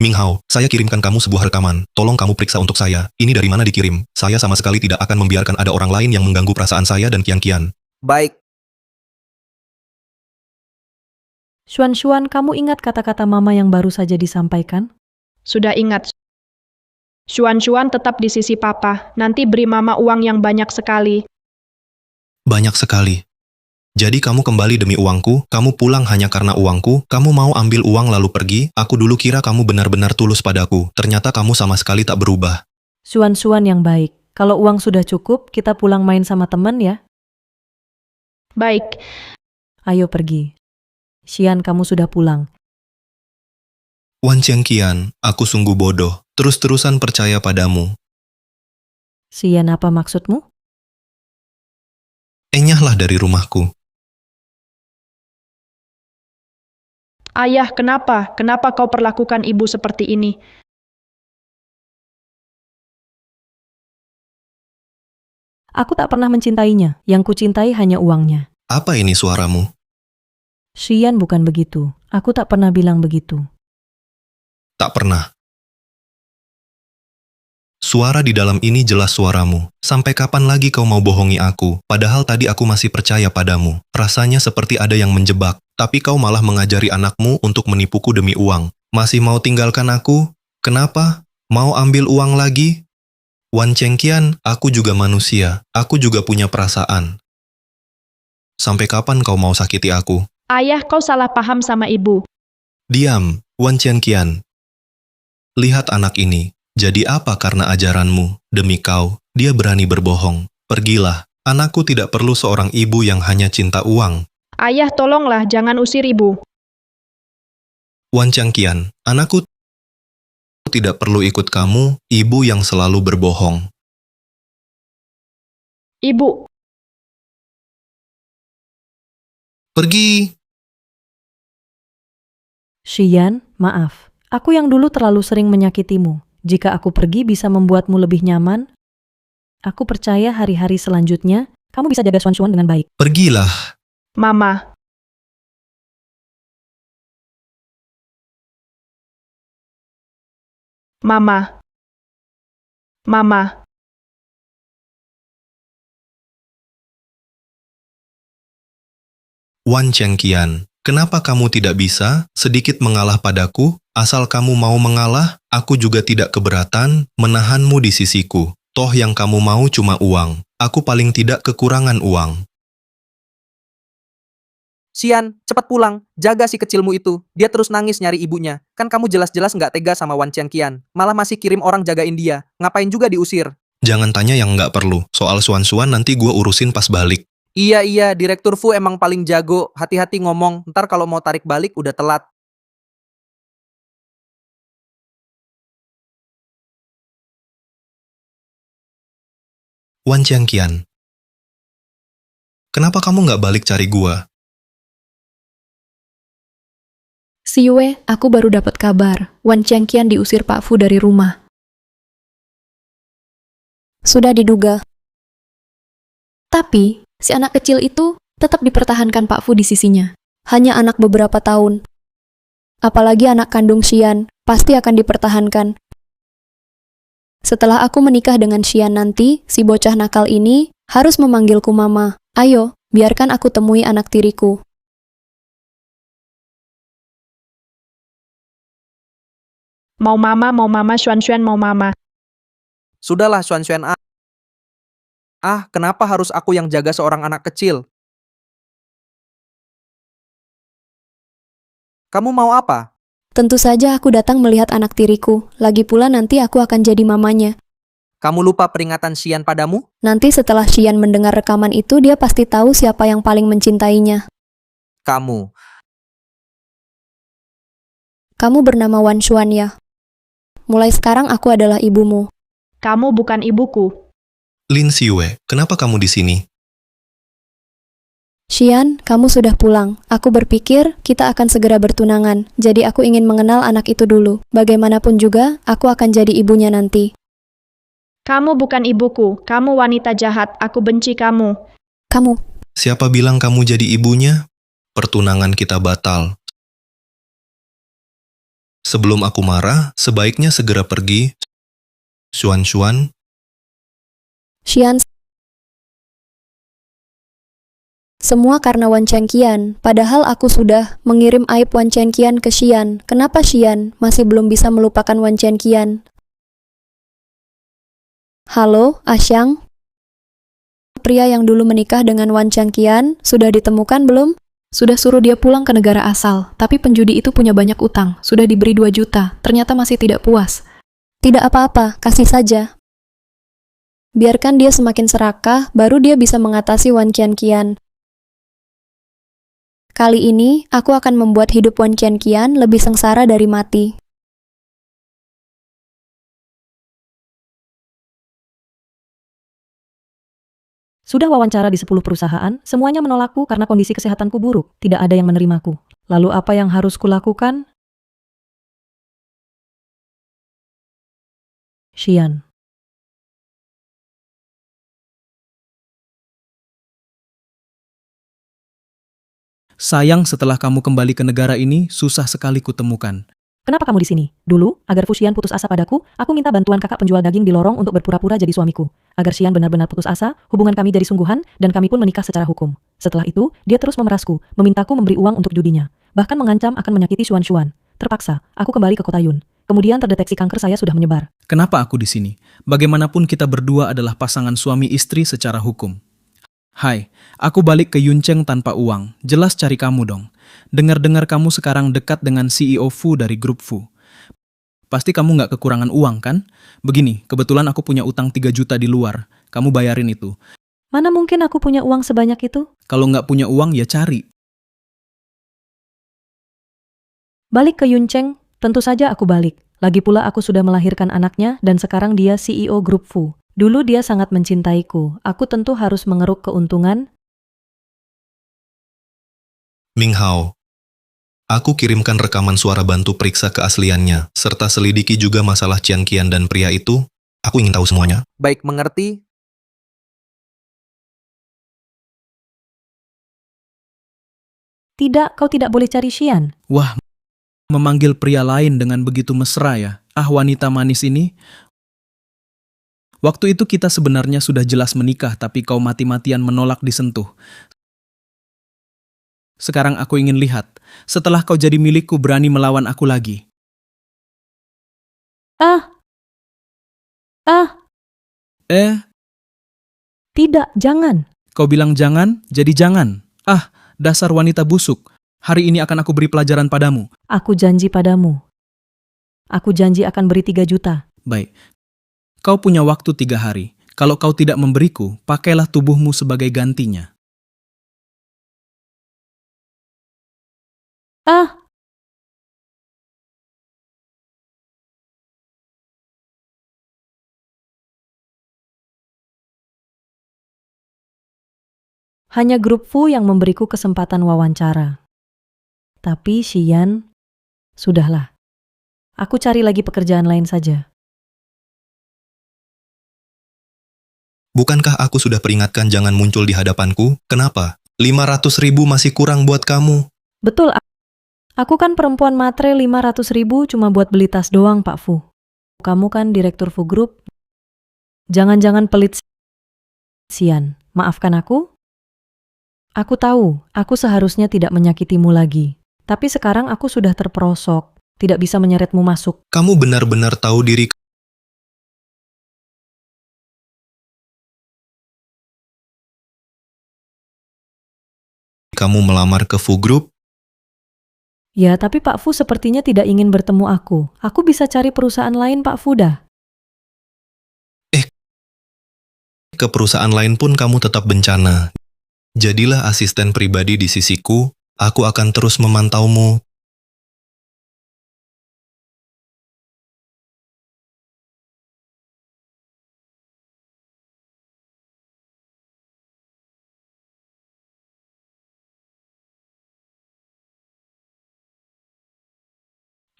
Ming Hao, saya kirimkan kamu sebuah rekaman. Tolong kamu periksa untuk saya. Ini dari mana dikirim? Saya sama sekali tidak akan membiarkan ada orang lain yang mengganggu perasaan saya dan Qian. Baik, Xuan, kamu ingat kata-kata Mama yang baru saja disampaikan? sudah ingat. Xuan tetap di sisi Papa. Nanti beri Mama uang yang banyak sekali. Banyak sekali. Jadi kamu kembali demi uangku, kamu pulang hanya karena uangku, kamu mau ambil uang lalu pergi, aku dulu kira kamu benar-benar tulus padaku, ternyata kamu sama sekali tak berubah. Xuan yang baik. Kalau uang sudah cukup, kita pulang main sama teman ya. Baik, Ayo pergi. Xian, kamu sudah pulang. Wan Qian, aku sungguh bodoh, terus-terusan percaya padamu. Xian, apa maksudmu? Enyahlah dari rumahku. ayah, kenapa? Kenapa kau perlakukan ibu seperti ini? Aku tak pernah mencintainya. Yang kucintai hanya uangnya. Apa ini suaramu? Xian, bukan begitu. Aku tak pernah bilang begitu. Tak pernah. Suara di dalam ini jelas suaramu. Sampai kapan lagi kau mau bohongi aku? Padahal tadi aku masih percaya padamu. Rasanya seperti ada yang menjebak. Tapi kau malah mengajari anakmu untuk menipuku demi uang. Masih mau tinggalkan aku? Kenapa? Mau ambil uang lagi? Wan Qian, aku juga manusia. Aku juga punya perasaan. Sampai kapan kau mau sakiti aku? Ayah, kau salah paham sama ibu. Diam, Wan Qian. Lihat anak ini. Jadi apa karena ajaranmu? Demi kau, dia berani berbohong. Pergilah. Anakku tidak perlu seorang ibu yang hanya cinta uang. Ayah, tolonglah, jangan usir ibu. Wan Qian, anakku tidak perlu ikut kamu, ibu yang selalu berbohong. Ibu, Pergi. Xian, maaf. Aku yang dulu terlalu sering menyakitimu. Jika aku pergi bisa membuatmu lebih nyaman. Aku percaya hari-hari selanjutnya, kamu bisa jaga Xuan dengan baik. Pergilah. Mama. Mama. Mama. Wan Qian, kenapa kamu tidak bisa sedikit mengalah padaku? Asal kamu mau mengalah, aku juga tidak keberatan menahanmu di sisiku. Toh yang kamu mau cuma uang. Aku paling tidak kekurangan uang. Xian, cepat pulang. Jaga si kecilmu itu. Dia terus nangis nyari ibunya. Kan kamu jelas-jelas nggak tega sama Wan Chengqian. Malah masih kirim orang jagain dia. Ngapain juga diusir? Jangan tanya yang nggak perlu. Soal Suan-Suan nanti gua urusin pas balik. Iya, Direktur Fu emang paling jago. Hati-hati ngomong. Ntar kalau mau tarik balik udah telat. Wan Chengqian, kenapa kamu nggak balik cari gua? Si Yue, aku baru dapat kabar. Wan Chengqian diusir Pak Fu dari rumah. Sudah diduga. Tapi, si anak kecil itu tetap dipertahankan Pak Fu di sisinya. Hanya anak beberapa tahun. Apalagi anak kandung Xian, pasti akan dipertahankan. Setelah aku menikah dengan Xian nanti, si bocah nakal ini harus memanggilku mama. Ayo, biarkan aku temui anak tiriku. Mau mama, Xuan-Xuan mau mama. Sudahlah, Xuan-Xuan. Kenapa harus aku yang jaga seorang anak kecil? Kamu mau apa? Tentu saja aku datang melihat anak tiriku. Lagi pula nanti aku akan jadi mamanya. Kamu lupa peringatan Xian padamu? Nanti setelah Xian mendengar rekaman itu, dia pasti tahu siapa yang paling mencintainya. Kamu Bernama Wan Xuan ya? Mulai sekarang aku adalah ibumu. Kamu bukan ibuku. Lin Xiyue, kenapa kamu di sini? Xian, kamu sudah pulang. Aku berpikir kita akan segera bertunangan. Jadi aku ingin mengenal anak itu dulu. Bagaimanapun juga, aku akan jadi ibunya nanti. Kamu bukan ibuku. Kamu wanita jahat. Aku benci kamu. Kamu. Siapa bilang kamu jadi ibunya? Pertunangan kita batal. Sebelum aku marah, sebaiknya segera pergi. Xuan-Xuan, Xian. Semua karena Wan Chengqian. Padahal aku sudah mengirim aib Wan Chengqian ke Xian. Kenapa Xian masih belum bisa melupakan Wan Chengqian? Halo, Asyang? Pria yang dulu menikah dengan Wan Chengqian sudah ditemukan belum? Sudah suruh dia pulang ke negara asal, tapi penjudi itu punya banyak utang. Sudah diberi 2 juta, ternyata masih tidak puas. Tidak apa-apa, kasih saja. Biarkan dia semakin serakah, baru dia bisa mengatasi Wan Chengqian. Kali ini, aku akan membuat hidup Wan Chengqian lebih sengsara dari mati. Sudah wawancara di 10 perusahaan, semuanya menolakku karena kondisi kesehatanku buruk. Tidak ada yang menerimaku. Lalu apa yang harus kulakukan? Xian. Sayang setelah kamu kembali ke negara ini, susah sekali kutemukan. Kenapa kamu di sini? Dulu, agar Fu Xian putus asa padaku, aku minta bantuan kakak penjual daging di lorong untuk berpura-pura jadi suamiku. Agar Xian benar-benar putus asa, hubungan kami jadi sungguhan, dan kami pun menikah secara hukum. Setelah itu, dia terus memerasku, memintaku memberi uang untuk judinya. Bahkan mengancam akan menyakiti Xuan-Xuan. Terpaksa, aku kembali ke kota Yun. Kemudian terdeteksi kanker saya sudah menyebar. Kenapa aku di sini? Bagaimanapun kita berdua adalah pasangan suami istri secara hukum. Hai, aku balik ke Yuncheng tanpa uang. Jelas cari kamu dong. Dengar-dengar kamu sekarang dekat dengan CEO Fu dari grup Fu. Pasti kamu nggak kekurangan uang kan? Begini, kebetulan aku punya utang 3 juta di luar. Kamu bayarin itu. Mana mungkin aku punya uang sebanyak itu? Kalau nggak punya uang ya cari. Balik ke Yuncheng, tentu saja aku balik. Lagi pula aku sudah melahirkan anaknya dan sekarang dia CEO grup Fu. Dulu dia sangat mencintaiku. Aku tentu harus mengeruk keuntungan. Ming Hao, aku kirimkan rekaman suara bantu periksa keasliannya, serta selidiki juga masalah Qian Qian dan pria itu. Aku ingin tahu semuanya. baik mengerti. Tidak, kau tidak boleh cari Xian. Wah, memanggil pria lain dengan begitu mesra ya. Wanita manis ini. Waktu itu kita sebenarnya sudah jelas menikah, tapi kau mati-matian menolak disentuh. Sekarang aku ingin lihat, setelah kau jadi milikku berani melawan aku lagi. Tidak, jangan. Kau bilang jangan, jadi jangan. Ah, dasar wanita busuk. Hari ini akan aku beri pelajaran padamu. Aku janji padamu. Aku janji akan beri 3 juta. Baik. Kau punya waktu 3 hari. Kalau kau tidak memberiku, pakailah tubuhmu sebagai gantinya. Ah, hanya grup Fu yang memberiku kesempatan wawancara. Tapi Xian, sudahlah. Aku cari lagi pekerjaan lain saja. Bukankah aku sudah peringatkan jangan muncul di hadapanku? Kenapa? 500.000 masih kurang buat kamu. Betul, aku kan perempuan matre 500.000 cuma buat beli tas doang, Pak Fu. Kamu kan direktur Fu Group. Jangan-jangan pelit Xian. Maafkan aku? Aku tahu, aku seharusnya tidak menyakitimu lagi. Tapi sekarang aku sudah terperosok, tidak bisa menyeretmu masuk. Kamu benar-benar tahu diri. Kamu melamar ke Fu Group? Ya, tapi Pak Fu sepertinya tidak ingin bertemu aku. Aku bisa cari perusahaan lain, Pak Fu dah. Ke perusahaan lain pun kamu tetap bencana. Jadilah asisten pribadi di sisiku, aku akan terus memantaumu.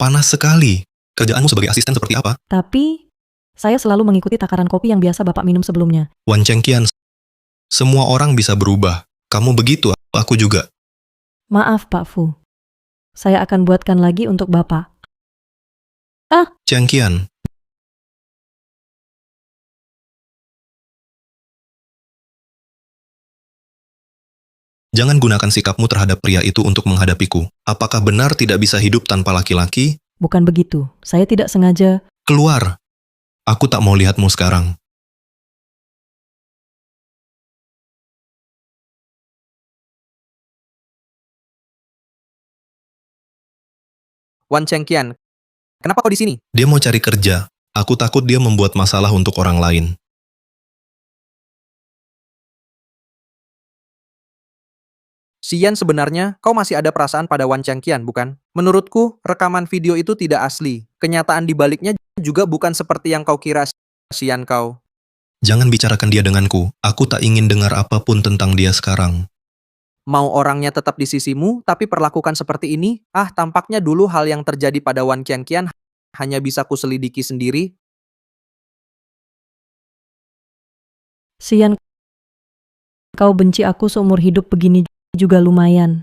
Panas sekali. Kerjaanmu sebagai asisten seperti apa? Tapi, saya selalu mengikuti takaran kopi yang biasa Bapak minum sebelumnya. Wan Chengqian, semua orang bisa berubah. Kamu begitu, aku juga. Maaf, Pak Fu. Saya akan buatkan lagi untuk Bapak. Chengqian, jangan gunakan sikapmu terhadap pria itu untuk menghadapiku. Apakah benar tidak bisa hidup tanpa laki-laki? Bukan begitu. Saya tidak sengaja. Keluar. Aku tak mau lihatmu sekarang. Wan Chengqian, kenapa kau di sini? Dia mau cari kerja. Aku takut dia membuat masalah untuk orang lain. Xian, sebenarnya kau masih ada perasaan pada Wan Chengqian, bukan? Menurutku, rekaman video itu tidak asli. Kenyataan di baliknya juga bukan seperti yang kau kira, Xian kau. Jangan bicarakan dia denganku. Aku tak ingin dengar apapun tentang dia sekarang. Mau orangnya tetap di sisimu, tapi perlakukan seperti ini? Ah, tampaknya dulu hal yang terjadi pada Wan Chengqian hanya bisa kuselidiki sendiri. Xian, kau benci aku seumur hidup begini juga lumayan.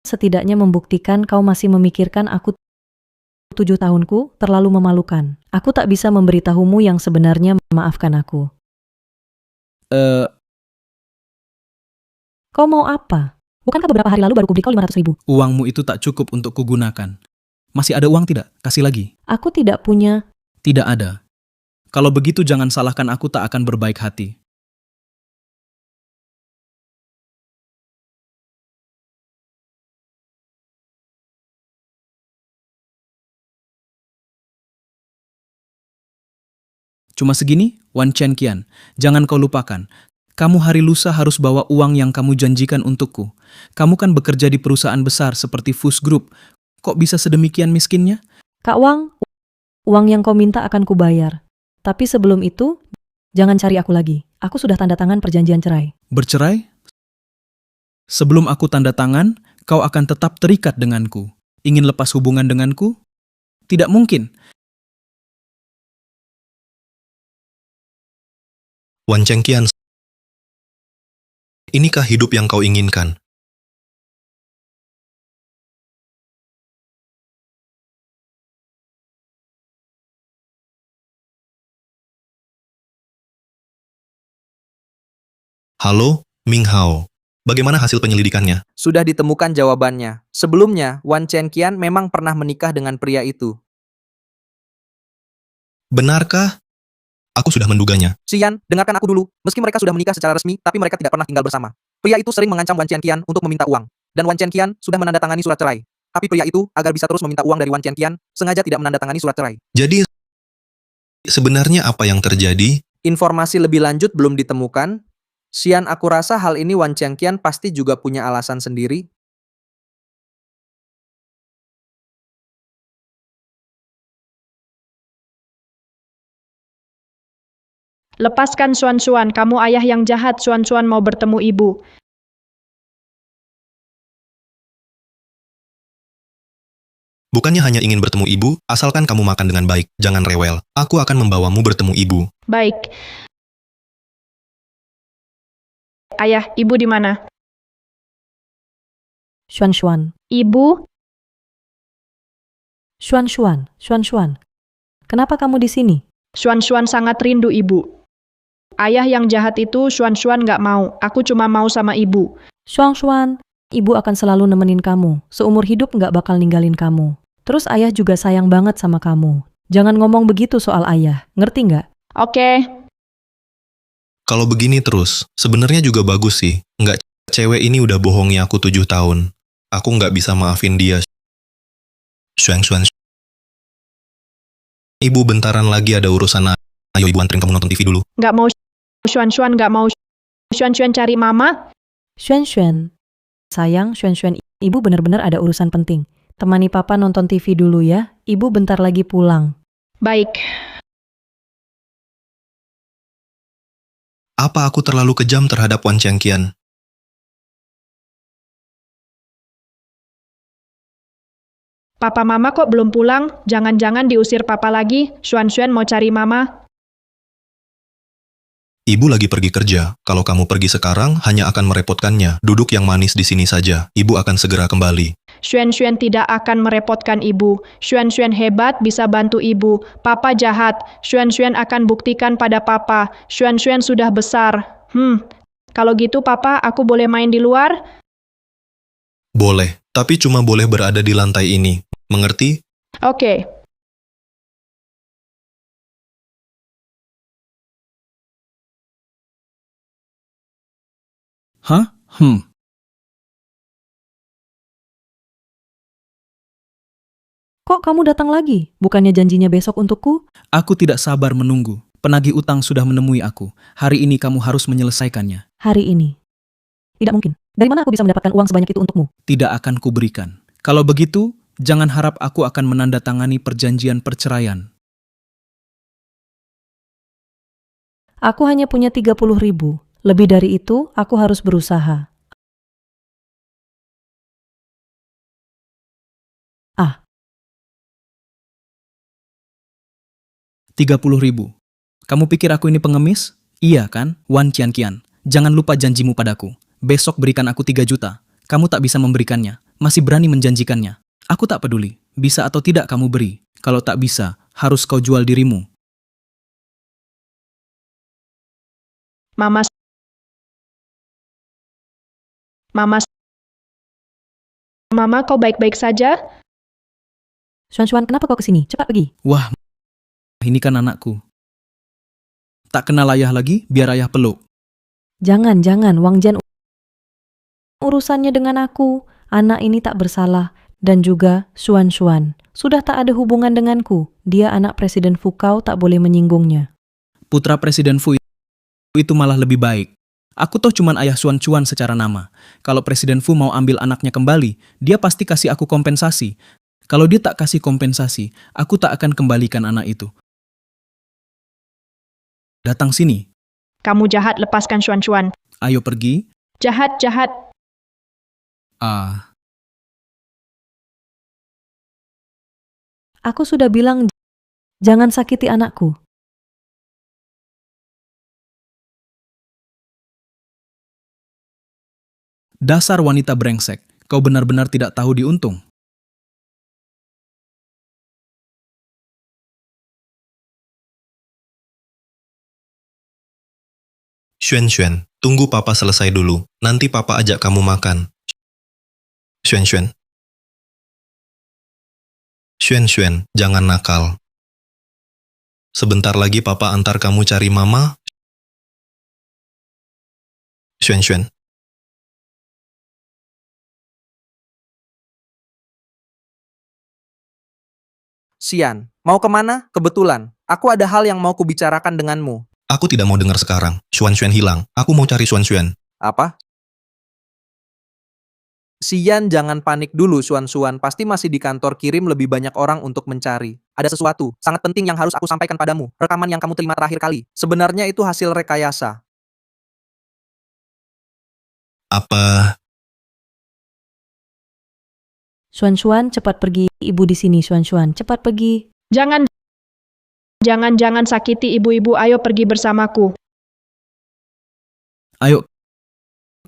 Setidaknya membuktikan kau masih memikirkan aku 7 tahunku terlalu memalukan. Aku tak bisa memberitahumu yang sebenarnya, maafkan aku. Kau mau apa? Bukankah beberapa hari lalu baru kuberi kau 500.000? Uangmu itu tak cukup untuk kugunakan. Masih ada uang tidak? Kasih lagi. Aku tidak punya. Tidak ada. Kalau begitu jangan salahkan aku tak akan berbaik hati. Cuma segini, Wan Chengqian. Jangan kau lupakan. Kamu hari lusa harus bawa uang yang kamu janjikan untukku. Kamu kan bekerja di perusahaan besar seperti Fus Group. Kok bisa sedemikian miskinnya? Kak Wang, uang yang kau minta akan kubayar. Tapi sebelum itu, jangan cari aku lagi. Aku sudah tanda tangan perjanjian cerai. Bercerai? Sebelum aku tanda tangan, kau akan tetap terikat denganku. Ingin lepas hubungan denganku? Tidak mungkin. Wan Chengqian, inikah hidup yang kau inginkan? Halo, Ming Hao. Bagaimana hasil penyelidikannya? Sudah ditemukan jawabannya. Sebelumnya, Wan Chengqian memang pernah menikah dengan pria itu. Benarkah? Aku sudah menduganya. Xian, dengarkan aku dulu. Meski mereka sudah menikah secara resmi, tapi mereka tidak pernah tinggal bersama. Pria itu sering mengancam Wan Qianqian untuk meminta uang. Dan Wan Qianqian sudah menandatangani surat cerai. Tapi pria itu, agar bisa terus meminta uang dari Wan Qianqian, sengaja tidak menandatangani surat cerai. Jadi, sebenarnya apa yang terjadi? Informasi lebih lanjut belum ditemukan. Xian, aku rasa hal ini Wan Qianqian pasti juga punya alasan sendiri. Lepaskan Xuan-Xuan, kamu ayah yang jahat. Xuan-Xuan mau bertemu ibu. Bukannya hanya ingin bertemu ibu, asalkan kamu makan dengan baik, jangan rewel. Aku akan membawamu bertemu ibu. Baik. Ayah, ibu di mana? Xuan-Xuan. Ibu? Xuan-Xuan. Xuan-Xuan. Kenapa kamu di sini? Xuan-Xuan sangat rindu ibu. Ayah yang jahat itu Xuan-Xuan nggak mau. Aku cuma mau sama ibu. Xuan-Xuan, ibu akan selalu nemenin kamu. Seumur hidup nggak bakal ninggalin kamu. Terus ayah juga sayang banget sama kamu. Jangan ngomong begitu soal ayah. Ngerti nggak? Oke. Kalau begini terus, sebenarnya juga bagus sih. Nggak, cewek ini udah bohongi aku 7 tahun. Aku nggak bisa maafin dia. Xuan-Xuan. Ibu bentaran lagi ada urusan. Ayo ibu anterin kamu nonton TV dulu. Nggak mau Xuan-Xuan, nggak mau Xuan-Xuan cari mama. Xuan-Xuan. Sayang, Xuan-Xuan, ibu benar-benar ada urusan penting. Temani papa nonton TV dulu ya. Ibu bentar lagi pulang. Baik. Apa aku terlalu kejam terhadap Wan Qianqian? Papa mama kok belum pulang? Jangan-jangan diusir papa lagi. Xuan-Xuan mau cari mama. Ibu lagi pergi kerja. Kalau kamu pergi sekarang, hanya akan merepotkannya. Duduk yang manis di sini saja. Ibu akan segera kembali. Xuan-Xuan tidak akan merepotkan ibu. Xuan-Xuan hebat, bisa bantu ibu. Papa jahat. Xuan-Xuan akan buktikan pada papa. Xuan-Xuan sudah besar. Kalau gitu papa, aku boleh main di luar? Boleh, tapi cuma boleh berada di lantai ini. Mengerti? Oke. Hah? Kok kamu datang lagi? Bukannya janjinya besok untukku? Aku tidak sabar menunggu. Penagih utang sudah menemui aku. Hari ini kamu harus menyelesaikannya. Hari ini. Tidak mungkin. Dari mana aku bisa mendapatkan uang sebanyak itu untukmu? Tidak akan kuberikan. Kalau begitu, jangan harap aku akan menandatangani perjanjian perceraian. Aku hanya punya 30.000. Lebih dari itu, aku harus berusaha. 30.000. Kamu pikir aku ini pengemis? Iya kan, Wan Qianqian. Jangan lupa janjimu padaku. Besok berikan aku 3 juta. Kamu tak bisa memberikannya. Masih berani menjanjikannya. Aku tak peduli. Bisa atau tidak kamu beri. Kalau tak bisa, harus kau jual dirimu. Mama, kau baik-baik saja? Xuan-Xuan, kenapa kau kesini? Cepat pergi. Wah, ini kan anakku. Tak kenal ayah lagi, biar ayah peluk. Jangan, Wang Jian urusannya dengan aku. Anak ini tak bersalah. Dan juga Xuan-Xuan. Sudah tak ada hubungan denganku. Dia anak Presiden Fu, kau tak boleh menyinggungnya. Putra Presiden Fu itu malah lebih baik. Aku toh cuman ayah Xuan-Xuan secara nama. Kalau Presiden Fu mau ambil anaknya kembali, dia pasti kasih aku kompensasi. Kalau dia tak kasih kompensasi, aku tak akan kembalikan anak itu. Datang sini. Kamu jahat, lepaskan Xuan-Xuan. Ayo pergi. Jahat. Aku sudah bilang, jangan sakiti anakku. Dasar wanita brengsek, kau benar-benar tidak tahu diuntung. Xuan-Xuan, tunggu papa selesai dulu. Nanti papa ajak kamu makan. Xuan-Xuan. Xuan-Xuan, jangan nakal. Sebentar lagi papa antar kamu cari mama. Xuan Xuan. Xian, mau kemana? Kebetulan, aku ada hal yang mau kubicarakan denganmu. Aku tidak mau dengar sekarang. Xuan Xuan hilang. Aku mau cari Xuan Xuan. Apa? Xian, jangan panik dulu, Xuan. Pasti masih di kantor kirim lebih banyak orang untuk mencari. Ada sesuatu sangat penting yang harus aku sampaikan padamu. Rekaman yang kamu terima terakhir kali. Sebenarnya itu hasil rekayasa. Apa? Xuan, cepat pergi. Ibu di sini, Xuan, cepat pergi. Jangan sakiti ibu-ibu, ayo pergi bersamaku. Ayo,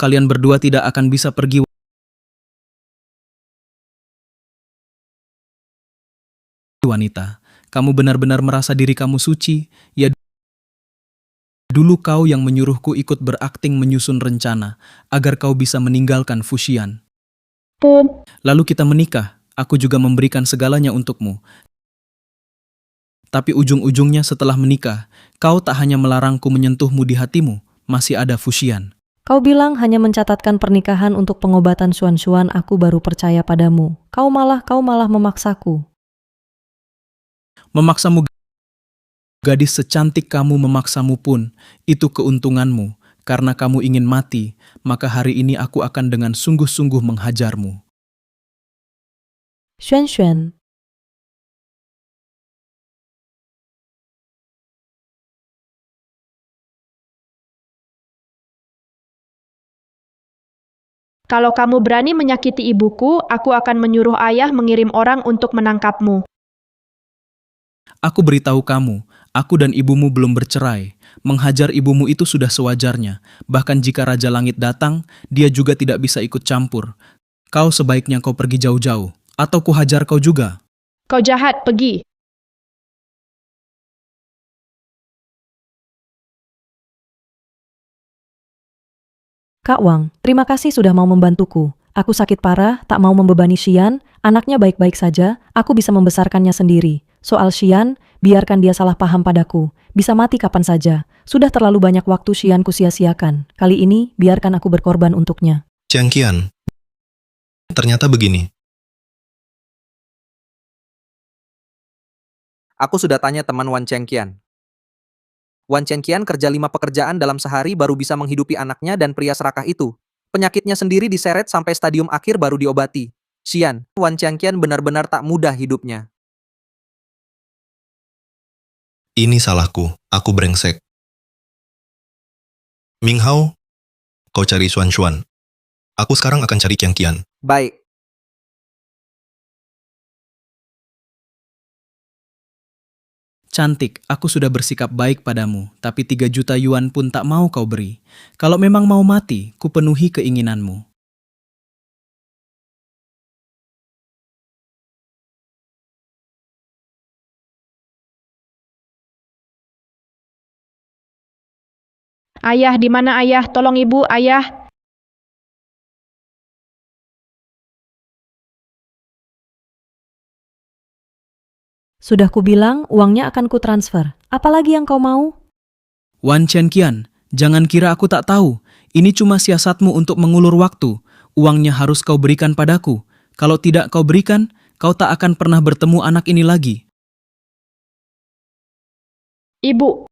kalian berdua tidak akan bisa pergi. Wanita, kamu benar-benar merasa diri kamu suci. Ya, dulu kau yang menyuruhku ikut berakting menyusun rencana agar kau bisa meninggalkan Fuxian. Lalu kita menikah, aku juga memberikan segalanya untukmu. Tapi ujung-ujungnya setelah menikah, kau tak hanya melarangku menyentuhmu di hatimu, masih ada Fuxian. Kau bilang hanya mencatatkan pernikahan untuk pengobatan Xuan, aku baru percaya padamu. Kau malah memaksaku. Memaksamu, gadis secantik kamu memaksamu pun, itu keuntunganmu. Karena kamu ingin mati, maka hari ini aku akan dengan sungguh-sungguh menghajarmu. Xuan. Kalau kamu berani menyakiti ibuku, aku akan menyuruh ayah mengirim orang untuk menangkapmu. Aku beritahu kamu, aku dan ibumu belum bercerai. Menghajar ibumu itu sudah sewajarnya. Bahkan jika Raja Langit datang, dia juga tidak bisa ikut campur. Kau sebaiknya kau pergi jauh-jauh, atau kuhajar kau juga. Kau jahat, pergi. Kak Wang, terima kasih sudah mau membantuku. Aku sakit parah, tak mau membebani Xian, anaknya baik-baik saja, aku bisa membesarkannya sendiri. Soal Xian, biarkan dia salah paham padaku. Bisa mati kapan saja. Sudah terlalu banyak waktu Xian kusia-siakan. Kali ini, biarkan aku berkorban untuknya. Jiang Qian. Ternyata begini. Aku sudah tanya teman Wan Chengqian. Wan Chengqian kerja 5 pekerjaan dalam sehari baru bisa menghidupi anaknya dan pria serakah itu. Penyakitnya sendiri diseret sampai stadium akhir baru diobati. Xian, Wan Chengqian benar-benar tak mudah hidupnya. Ini salahku. Aku brengsek. Ming Hao, kau cari Xuan. Aku sekarang akan cari Jiang Qian. Baik. Cantik, aku sudah bersikap baik padamu, tapi 3 juta yuan pun tak mau kau beri. Kalau memang mau mati, ku penuhi keinginanmu. Ayah, di mana ayah? Tolong ibu, ayah. Sudah kubilang, uangnya akan kutransfer. Apalagi yang kau mau? Wan Chengqian, jangan kira aku tak tahu. Ini cuma siasatmu untuk mengulur waktu. Uangnya harus kau berikan padaku. Kalau tidak kau berikan, kau tak akan pernah bertemu anak ini lagi. Ibu.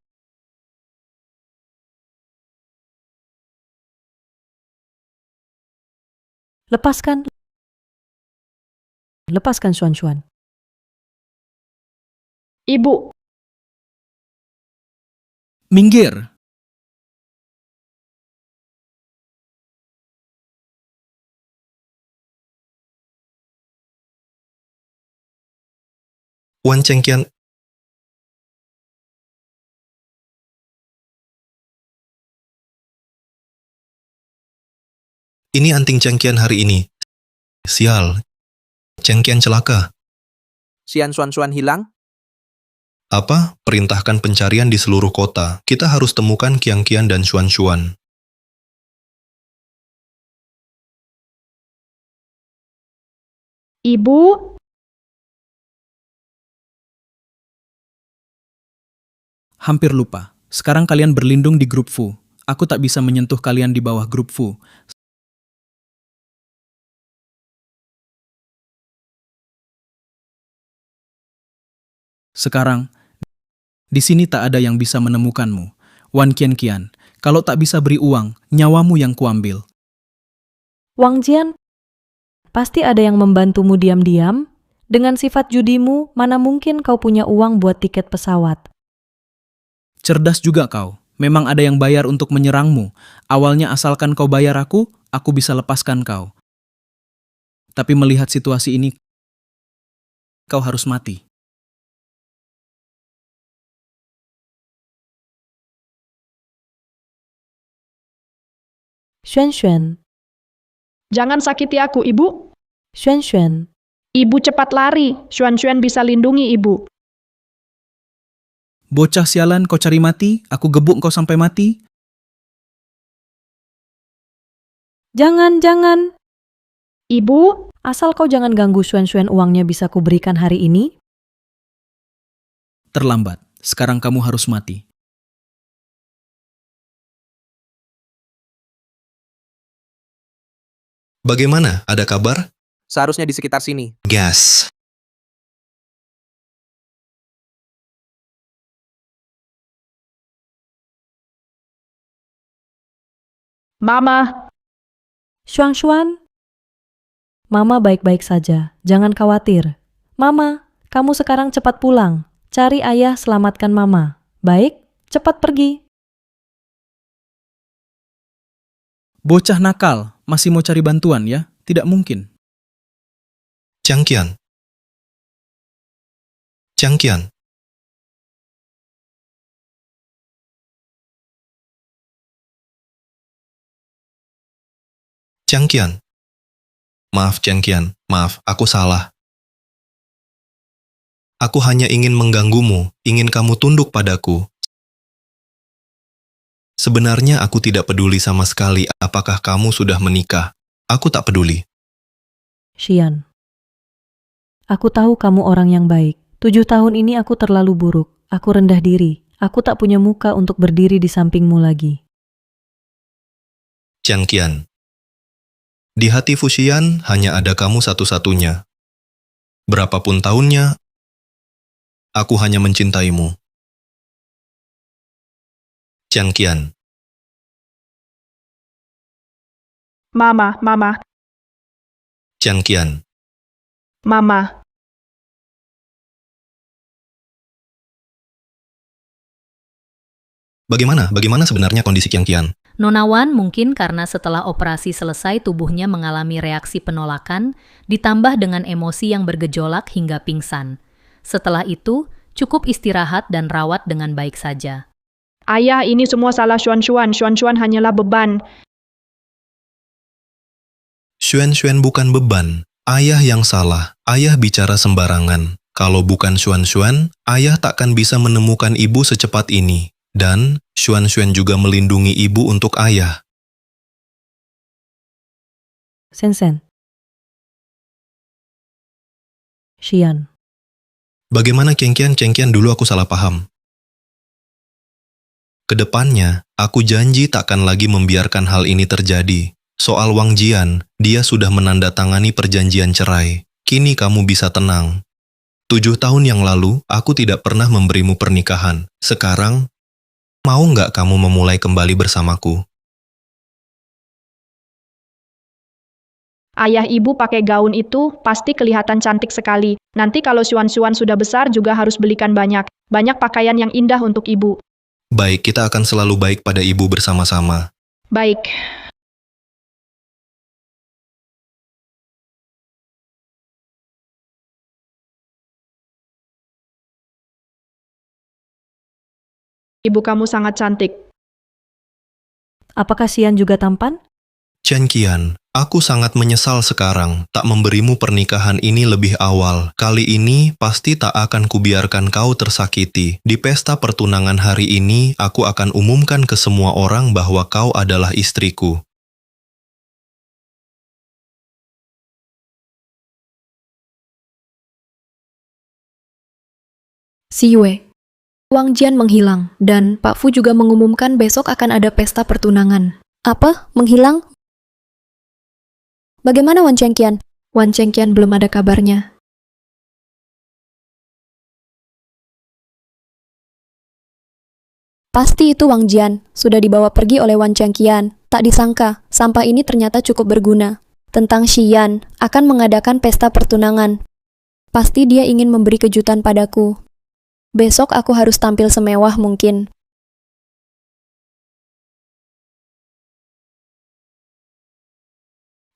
Lepaskan Xuan. Ibu. Minggir. Wan Chengqian. Ini anting Jiang Qian hari ini. Sial. Jiang Qian celaka. Xian Xuan hilang? Apa? Perintahkan pencarian di seluruh kota. Kita harus temukan Jiang Qian dan Xuan. Ibu. Hampir lupa. Sekarang kalian berlindung di grup Fu. Aku tak bisa menyentuh kalian di bawah grup Fu. Sekarang, di sini tak ada yang bisa menemukanmu. Wan Qianqian, kalau tak bisa beri uang, nyawamu yang kuambil. Wang Jian, pasti ada yang membantumu diam-diam. Dengan sifat judimu, mana mungkin kau punya uang buat tiket pesawat? Cerdas juga kau. Memang ada yang bayar untuk menyerangmu. Awalnya asalkan kau bayar aku bisa lepaskan kau. Tapi melihat situasi ini, kau harus mati. Xuan, Jangan sakiti aku, Ibu. Xuan. Ibu cepat lari. Xuan bisa lindungi Ibu. Bocah sialan, kau cari mati, aku gebuk kau sampai mati. Jangan. Ibu, Asal kau jangan ganggu Xuan uangnya bisa kuberikan hari ini. Terlambat, sekarang kamu harus mati. Bagaimana? Ada kabar? Seharusnya di sekitar sini. Gas. Mama. Xuan. Mama baik-baik saja, jangan khawatir. Mama, kamu sekarang cepat pulang. Cari ayah, selamatkan mama. Baik, cepat pergi. Bocah nakal, masih mau cari bantuan ya? Tidak mungkin. Qianqian. Qianqian. Qianqian. Maaf, Qianqian. Maaf, aku salah. Aku hanya ingin mengganggumu, ingin kamu tunduk padaku. Sebenarnya aku tidak peduli sama sekali apakah kamu sudah menikah. Aku tak peduli. Xian. Aku tahu kamu orang yang baik. 7 tahun ini aku terlalu buruk. Aku rendah diri. Aku tak punya muka untuk berdiri di sampingmu lagi. Qianqian. Di hati Fuxian hanya ada kamu satu-satunya. Berapapun tahunnya, aku hanya mencintaimu. Qianqian. Mama. Qianqian. Mama. Bagaimana sebenarnya kondisi Qianqian? Nona Wan mungkin karena setelah operasi selesai tubuhnya mengalami reaksi penolakan, ditambah dengan emosi yang bergejolak hingga pingsan. Setelah itu, cukup istirahat dan rawat dengan baik saja. Ayah, ini semua salah Xuan. Xuan hanyalah beban. Xuan bukan beban. Ayah yang salah. Ayah bicara sembarangan. Kalau bukan Xuan, ayah takkan bisa menemukan ibu secepat ini. Dan Xuan juga melindungi ibu untuk ayah. Sen. Xian. Bagaimana Qianqian dulu aku salah paham. Kedepannya, aku janji takkan lagi membiarkan hal ini terjadi. Soal Wang Jian, dia sudah menandatangani perjanjian cerai. Kini kamu bisa tenang. 7 tahun yang lalu, aku tidak pernah memberimu pernikahan. Sekarang, mau nggak kamu memulai kembali bersamaku? Ayah ibu pakai gaun itu pasti kelihatan cantik sekali. Nanti kalau Xuan sudah besar juga harus belikan banyak. Banyak pakaian yang indah untuk ibu. Baik, kita akan selalu baik pada ibu bersama-sama. Baik. Ibu kamu sangat cantik. Apakah Xian juga tampan? Qianqian, aku sangat menyesal sekarang tak memberimu pernikahan ini lebih awal. Kali ini pasti tak akan kubiarkan kau tersakiti. Di pesta pertunangan hari ini, aku akan umumkan ke semua orang bahwa kau adalah istriku. Si Yue. Wang Jian menghilang, dan Pak Fu juga mengumumkan besok akan ada pesta pertunangan. Apa? Menghilang? Bagaimana Wan Chengqian? Wan Chengqian belum ada kabarnya. Pasti itu Wang Jian, sudah dibawa pergi oleh Wan Chengqian. Tak disangka, sampah ini ternyata cukup berguna. Tentang Xian, akan mengadakan pesta pertunangan. Pasti dia ingin memberi kejutan padaku. Besok aku harus tampil semewah mungkin.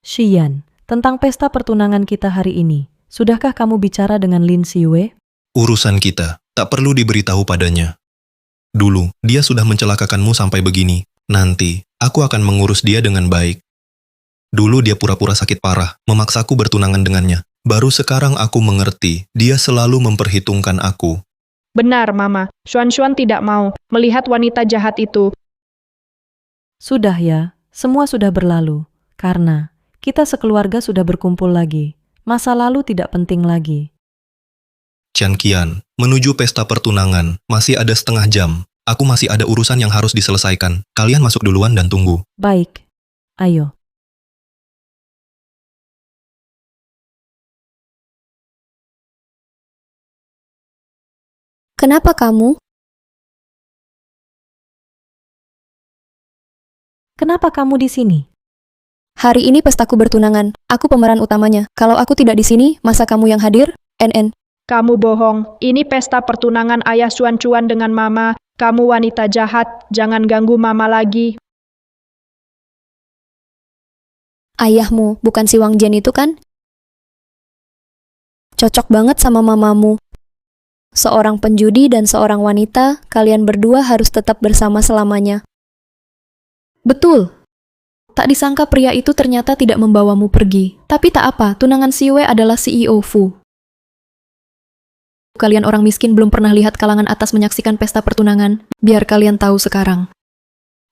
Xian, tentang pesta pertunangan kita hari ini, sudahkah kamu bicara dengan Lin Siwei? Urusan kita, tak perlu diberitahu padanya. Dulu, dia sudah mencelakakanmu sampai begini. Nanti, aku akan mengurus dia dengan baik. Dulu dia pura-pura sakit parah, memaksaku bertunangan dengannya. Baru sekarang aku mengerti, dia selalu memperhitungkan aku. Benar, Mama. Xuan tidak mau melihat wanita jahat itu. Sudah ya, semua sudah berlalu. Karena kita sekeluarga sudah berkumpul lagi. Masa lalu tidak penting lagi. Chengqian, menuju pesta pertunangan, masih ada setengah jam. Aku masih ada urusan yang harus diselesaikan. Kalian masuk duluan dan tunggu. Baik, ayo. Kenapa kamu? Kenapa kamu di sini? Hari ini pestaku bertunangan. Aku pemeran utamanya. Kalau aku tidak di sini, masa kamu yang hadir? NN. Kamu bohong. Ini pesta pertunangan ayah Xuan dengan Mama. Kamu wanita jahat. Jangan ganggu Mama lagi. Ayahmu, bukan si Wang Jian itu kan? Cocok banget sama mamamu. Seorang penjudi dan seorang wanita, kalian berdua harus tetap bersama selamanya. Betul. Tak disangka pria itu ternyata tidak membawamu pergi. Tapi tak apa, tunangan Siwei adalah CEO Fu. Kalian orang miskin belum pernah lihat kalangan atas menyaksikan pesta pertunangan. Biar kalian tahu sekarang.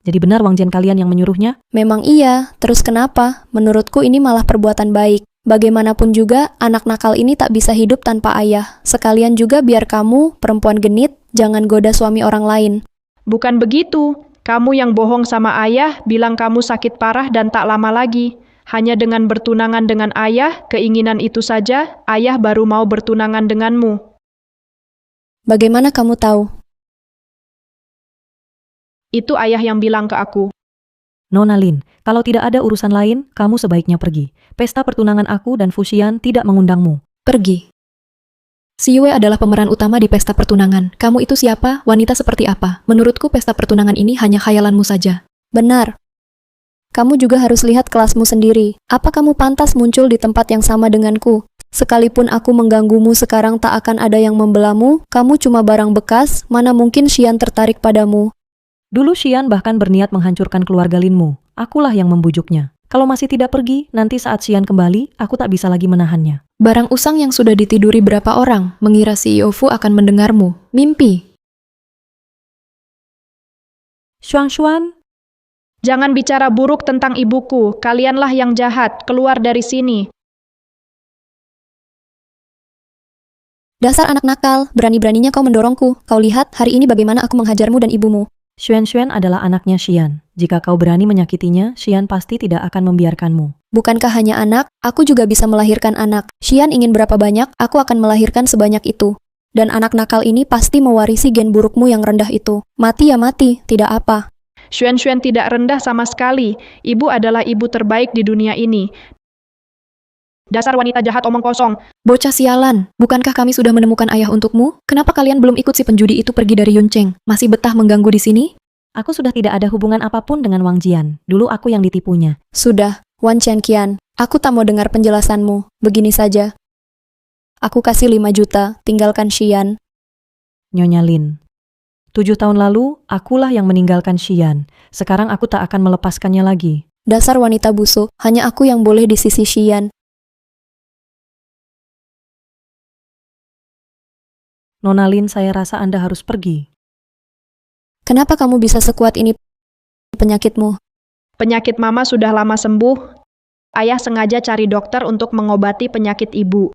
Jadi benar Wang Jian kalian yang menyuruhnya? Memang iya, terus kenapa? Menurutku ini malah perbuatan baik. Bagaimanapun juga, anak nakal ini tak bisa hidup tanpa ayah. Sekalian juga biar kamu, perempuan genit, jangan goda suami orang lain. Bukan begitu. Kamu yang bohong sama ayah, bilang kamu sakit parah dan tak lama lagi. Hanya dengan bertunangan dengan ayah, keinginan itu saja, ayah baru mau bertunangan denganmu. Bagaimana kamu tahu? Itu ayah yang bilang ke aku. Nona Lin, kalau tidak ada urusan lain, kamu sebaiknya pergi. Pesta pertunangan aku dan Fuxian tidak mengundangmu. Pergi. Siwei adalah pemeran utama di pesta pertunangan. Kamu itu siapa? Wanita seperti apa? Menurutku pesta pertunangan ini hanya khayalanmu saja. Benar. Kamu juga harus lihat kelasmu sendiri. Apa kamu pantas muncul di tempat yang sama denganku? Sekalipun aku mengganggumu sekarang tak akan ada yang membelamu, kamu cuma barang bekas, mana mungkin Xian tertarik padamu. Dulu Xian bahkan berniat menghancurkan keluarga Linmu. Akulah yang membujuknya. Kalau masih tidak pergi, nanti saat Xian kembali, aku tak bisa lagi menahannya. Barang usang yang sudah ditiduri berapa orang, mengira CEO Fu akan mendengarmu. Mimpi. Xuan. Jangan bicara buruk tentang ibuku. Kalianlah yang jahat. Keluar dari sini. Dasar anak nakal, berani-beraninya kau mendorongku. Kau lihat, hari ini bagaimana aku menghajarmu dan ibumu. Xuan adalah anaknya Xian. Jika kau berani menyakitinya, Xian pasti tidak akan membiarkanmu. Bukankah hanya anak, aku juga bisa melahirkan anak. Xian ingin berapa banyak, aku akan melahirkan sebanyak itu. Dan anak nakal ini pasti mewarisi gen burukmu yang rendah itu. Mati ya mati, tidak apa. Xuan tidak rendah sama sekali. Ibu adalah ibu terbaik di dunia ini. Dasar wanita jahat omong kosong. Bocah sialan, bukankah kami sudah menemukan ayah untukmu? Kenapa kalian belum ikut si penjudi itu pergi dari Yuncheng? Masih betah mengganggu di sini? Aku sudah tidak ada hubungan apapun dengan Wang Jian. Dulu aku yang ditipunya. Sudah, Wan Chengqian. Aku tak mau dengar penjelasanmu. Begini saja. Aku kasih 5 juta, tinggalkan Xian. Nyonya Lin. 7 tahun lalu, akulah yang meninggalkan Xian. Sekarang aku tak akan melepaskannya lagi. Dasar wanita busuk, hanya aku yang boleh di sisi Xian. Nona Lin, saya rasa Anda harus pergi. Kenapa kamu bisa sekuat ini penyakitmu? Penyakit Mama sudah lama sembuh. Ayah sengaja cari dokter untuk mengobati penyakit ibu.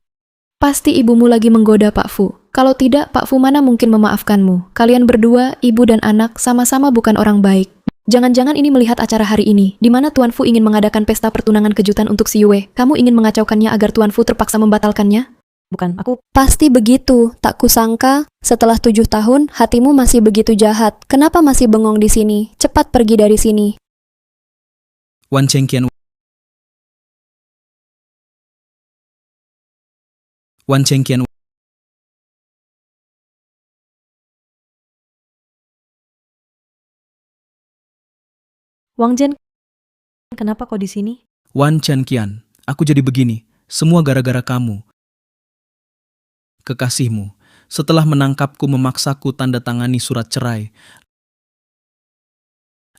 Pasti ibumu lagi menggoda Pak Fu. Kalau tidak, Pak Fu mana mungkin memaafkanmu. Kalian berdua, ibu dan anak, sama-sama bukan orang baik. Jangan-jangan ini melihat acara hari ini, di mana Tuan Fu ingin mengadakan pesta pertunangan kejutan untuk si Yue. Kamu ingin mengacaukannya agar Tuan Fu terpaksa membatalkannya? Bukan, aku... Pasti begitu. Tak kusangka, setelah 7 tahun, hatimu masih begitu jahat. Kenapa masih bengong di sini? Cepat pergi dari sini. Wan Chengqian. Wan Chengqian. Wang Jian, kenapa kau di sini? Wan Chengqian, aku jadi begini. Semua gara-gara kamu. Kekasihmu, setelah menangkapku memaksaku tanda tangani surat cerai.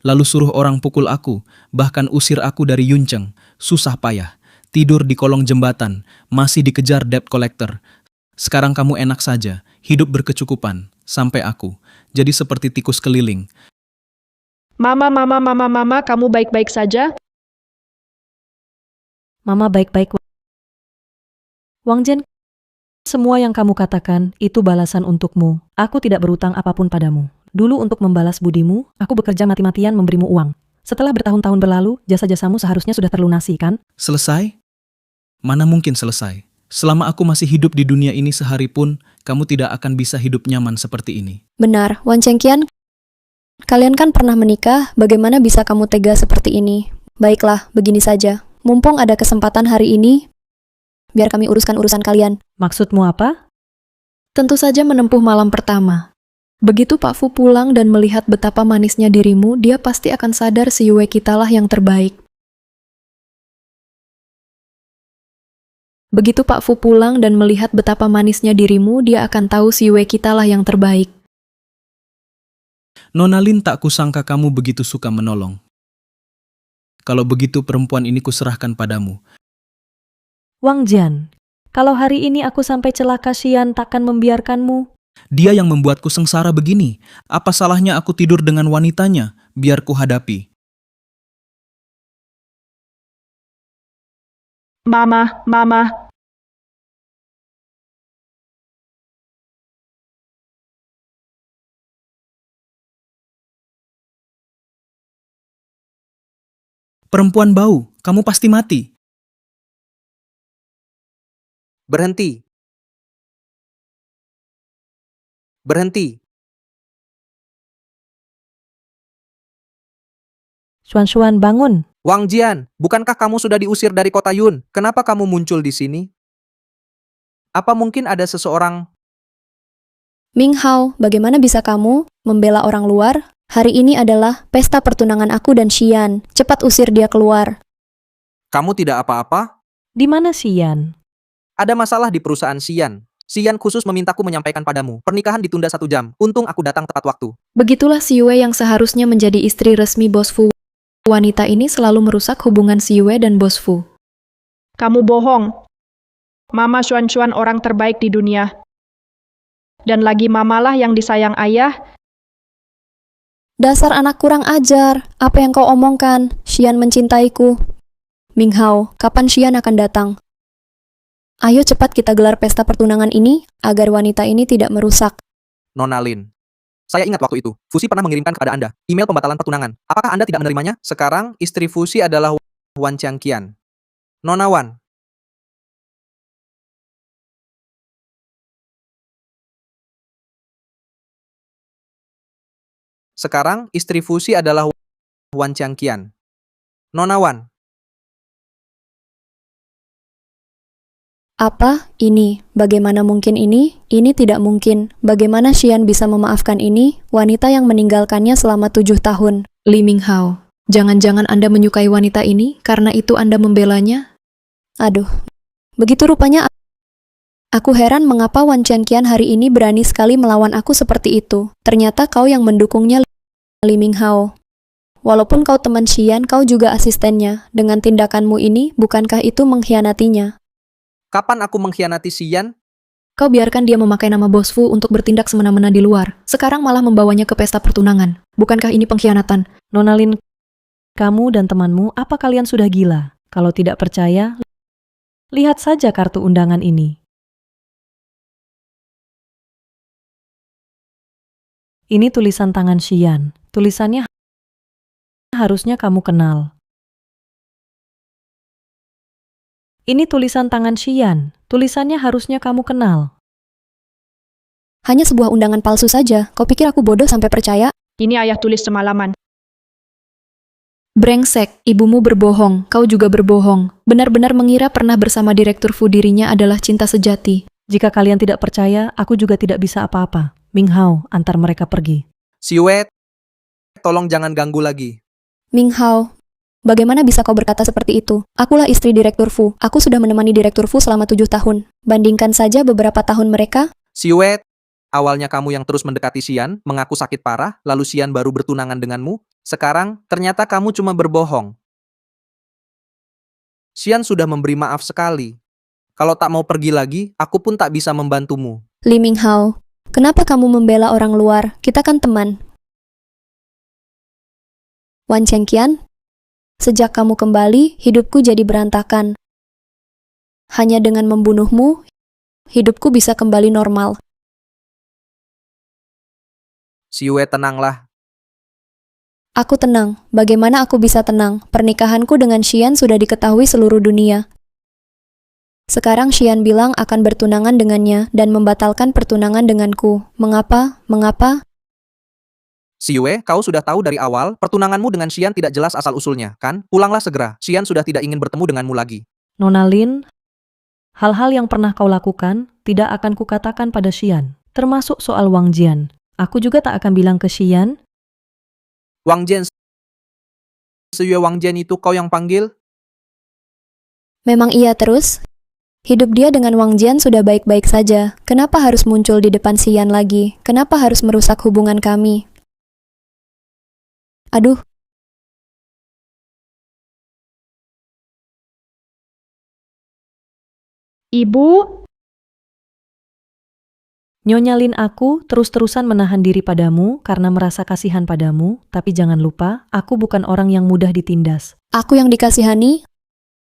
Lalu suruh orang pukul aku, bahkan usir aku dari Yuncheng. Susah payah, tidur di kolong jembatan, masih dikejar debt collector. Sekarang kamu enak saja, hidup berkecukupan, sampai aku jadi seperti tikus keliling. Mama, kamu baik-baik saja? Mama baik-baik. Wang Jian, semua yang kamu katakan itu balasan untukmu. Aku tidak berutang apapun padamu. Dulu untuk membalas budimu, aku bekerja mati-matian memberimu uang. Setelah bertahun-tahun berlalu, jasa-jasamu seharusnya sudah terlunasi, kan? Selesai? Mana mungkin selesai? Selama aku masih hidup di dunia ini sehari pun, kamu tidak akan bisa hidup nyaman seperti ini. Benar, Wan Chengqian. Kalian kan pernah menikah, bagaimana bisa kamu tega seperti ini? Baiklah, begini saja. Mumpung ada kesempatan hari ini, biar kami uruskan urusan kalian. Maksudmu apa? Tentu saja menempuh malam pertama. Begitu Pak Fu pulang dan melihat betapa manisnya dirimu, dia pasti akan sadar si Yue kitalah yang terbaik. Begitu Pak Fu pulang dan melihat betapa manisnya dirimu, dia akan tahu si Yue kitalah yang terbaik. Nona Lin, tak kusangka kamu begitu suka menolong. Kalau begitu perempuan ini kuserahkan padamu. Wang Jian, kalau hari ini aku sampai celaka, Xian takkan membiarkanmu. Dia yang membuatku sengsara begini. Apa salahnya aku tidur dengan wanitanya? Biar ku hadapi. Mama. Perempuan bau, kamu pasti mati. Berhenti. Berhenti. Xuan, bangun. Wang Jian, bukankah kamu sudah diusir dari kota Yun? Kenapa kamu muncul di sini? Apa mungkin ada seseorang... Ming Hao, bagaimana bisa kamu membela orang luar? Hari ini adalah pesta pertunangan aku dan Xian. Cepat usir dia keluar. Kamu tidak apa-apa? Di mana Xian? Ada masalah di perusahaan Xian. Xian khusus memintaku menyampaikan padamu. Pernikahan ditunda 1 jam. Untung aku datang tepat waktu. Begitulah si Yue yang seharusnya menjadi istri resmi Bos Fu. Wanita ini selalu merusak hubungan si Yue dan Bos Fu. Kamu bohong. Mama Xuan orang terbaik di dunia. Dan lagi mamalah yang disayang ayah. Dasar anak kurang ajar. Apa yang kau omongkan? Xian mencintaiku. Ming Hao, kapan Xian akan datang? Ayo cepat kita gelar pesta pertunangan ini, agar wanita ini tidak merusak. Nona Lin. Saya ingat waktu itu, Fusi pernah mengirimkan kepada Anda email pembatalan pertunangan. Apakah Anda tidak menerimanya? Sekarang, istri Fusi adalah Wan Chengqian. Nona Wan. Sekarang, istri Fusi adalah Wan Chengqian. Nona Wan. Apa? Ini? Bagaimana mungkin ini? Ini tidak mungkin. Bagaimana Xian bisa memaafkan ini? Wanita yang meninggalkannya selama 7 tahun. Li Ming Hao, jangan-jangan Anda menyukai wanita ini, karena itu Anda membelanya? Aduh, begitu rupanya. Aku heran mengapa Wan Chengqian hari ini berani sekali melawan aku seperti itu. Ternyata kau yang mendukungnya, Li Ming Hao. Walaupun kau teman Xian, kau juga asistennya. Dengan tindakanmu ini, bukankah itu mengkhianatinya? Kapan aku mengkhianati Xian? Kau biarkan dia memakai nama Bos Fu untuk bertindak semena-mena di luar. Sekarang malah membawanya ke pesta pertunangan. Bukankah ini pengkhianatan? Nona Lin, kamu dan temanmu, apa kalian sudah gila? Kalau tidak percaya, lihat saja kartu undangan ini. Ini tulisan tangan Xian. Tulisannya harusnya kamu kenal. Ini tulisan tangan Xian. Tulisannya harusnya kamu kenal. Hanya sebuah undangan palsu saja. Kau pikir aku bodoh sampai percaya? Ini ayah tulis semalaman. Brengsek, ibumu berbohong, kau juga berbohong. Benar-benar mengira pernah bersama Direktur Fu dirinya adalah cinta sejati. Jika kalian tidak percaya, aku juga tidak bisa apa-apa. Ming Hao, antar mereka pergi. Siwet, tolong jangan ganggu lagi. Ming Hao, bagaimana bisa kau berkata seperti itu? Akulah istri Direktur Fu. Aku sudah menemani Direktur Fu selama 7 tahun. Bandingkan saja beberapa tahun mereka. Siwet, awalnya kamu yang terus mendekati Xian, mengaku sakit parah, lalu Xian baru bertunangan denganmu. Sekarang, ternyata kamu cuma berbohong. Xian sudah memberi maaf sekali. Kalau tak mau pergi lagi, aku pun tak bisa membantumu. Li Ming Hao, kenapa kamu membela orang luar? Kita kan teman. Wan Chengqian, sejak kamu kembali, hidupku jadi berantakan. Hanya dengan membunuhmu, hidupku bisa kembali normal. Siwet, tenanglah. Aku tenang. Bagaimana aku bisa tenang? Pernikahanku dengan Xian sudah diketahui seluruh dunia. Sekarang Xian bilang akan bertunangan dengannya dan membatalkan pertunangan denganku. Mengapa? Mengapa? Siwe, kau sudah tahu dari awal, pertunanganmu dengan Xian tidak jelas asal-usulnya, kan? Pulanglah segera, Xian sudah tidak ingin bertemu denganmu lagi. Nona Lin, hal-hal yang pernah kau lakukan tidak akan kukatakan pada Xian, termasuk soal Wang Jian. Aku juga tak akan bilang ke Xian. Wang Jian, Seyue Wang Jian itu kau yang panggil? Memang iya terus? Hidup dia dengan Wang Jian sudah baik-baik saja. Kenapa harus muncul di depan Xian lagi? Kenapa harus merusak hubungan kami? Aduh. Ibu, Nyonya Lin, aku terus-terusan menahan diri padamu karena merasa kasihan padamu, tapi jangan lupa, aku bukan orang yang mudah ditindas. Aku yang dikasihani?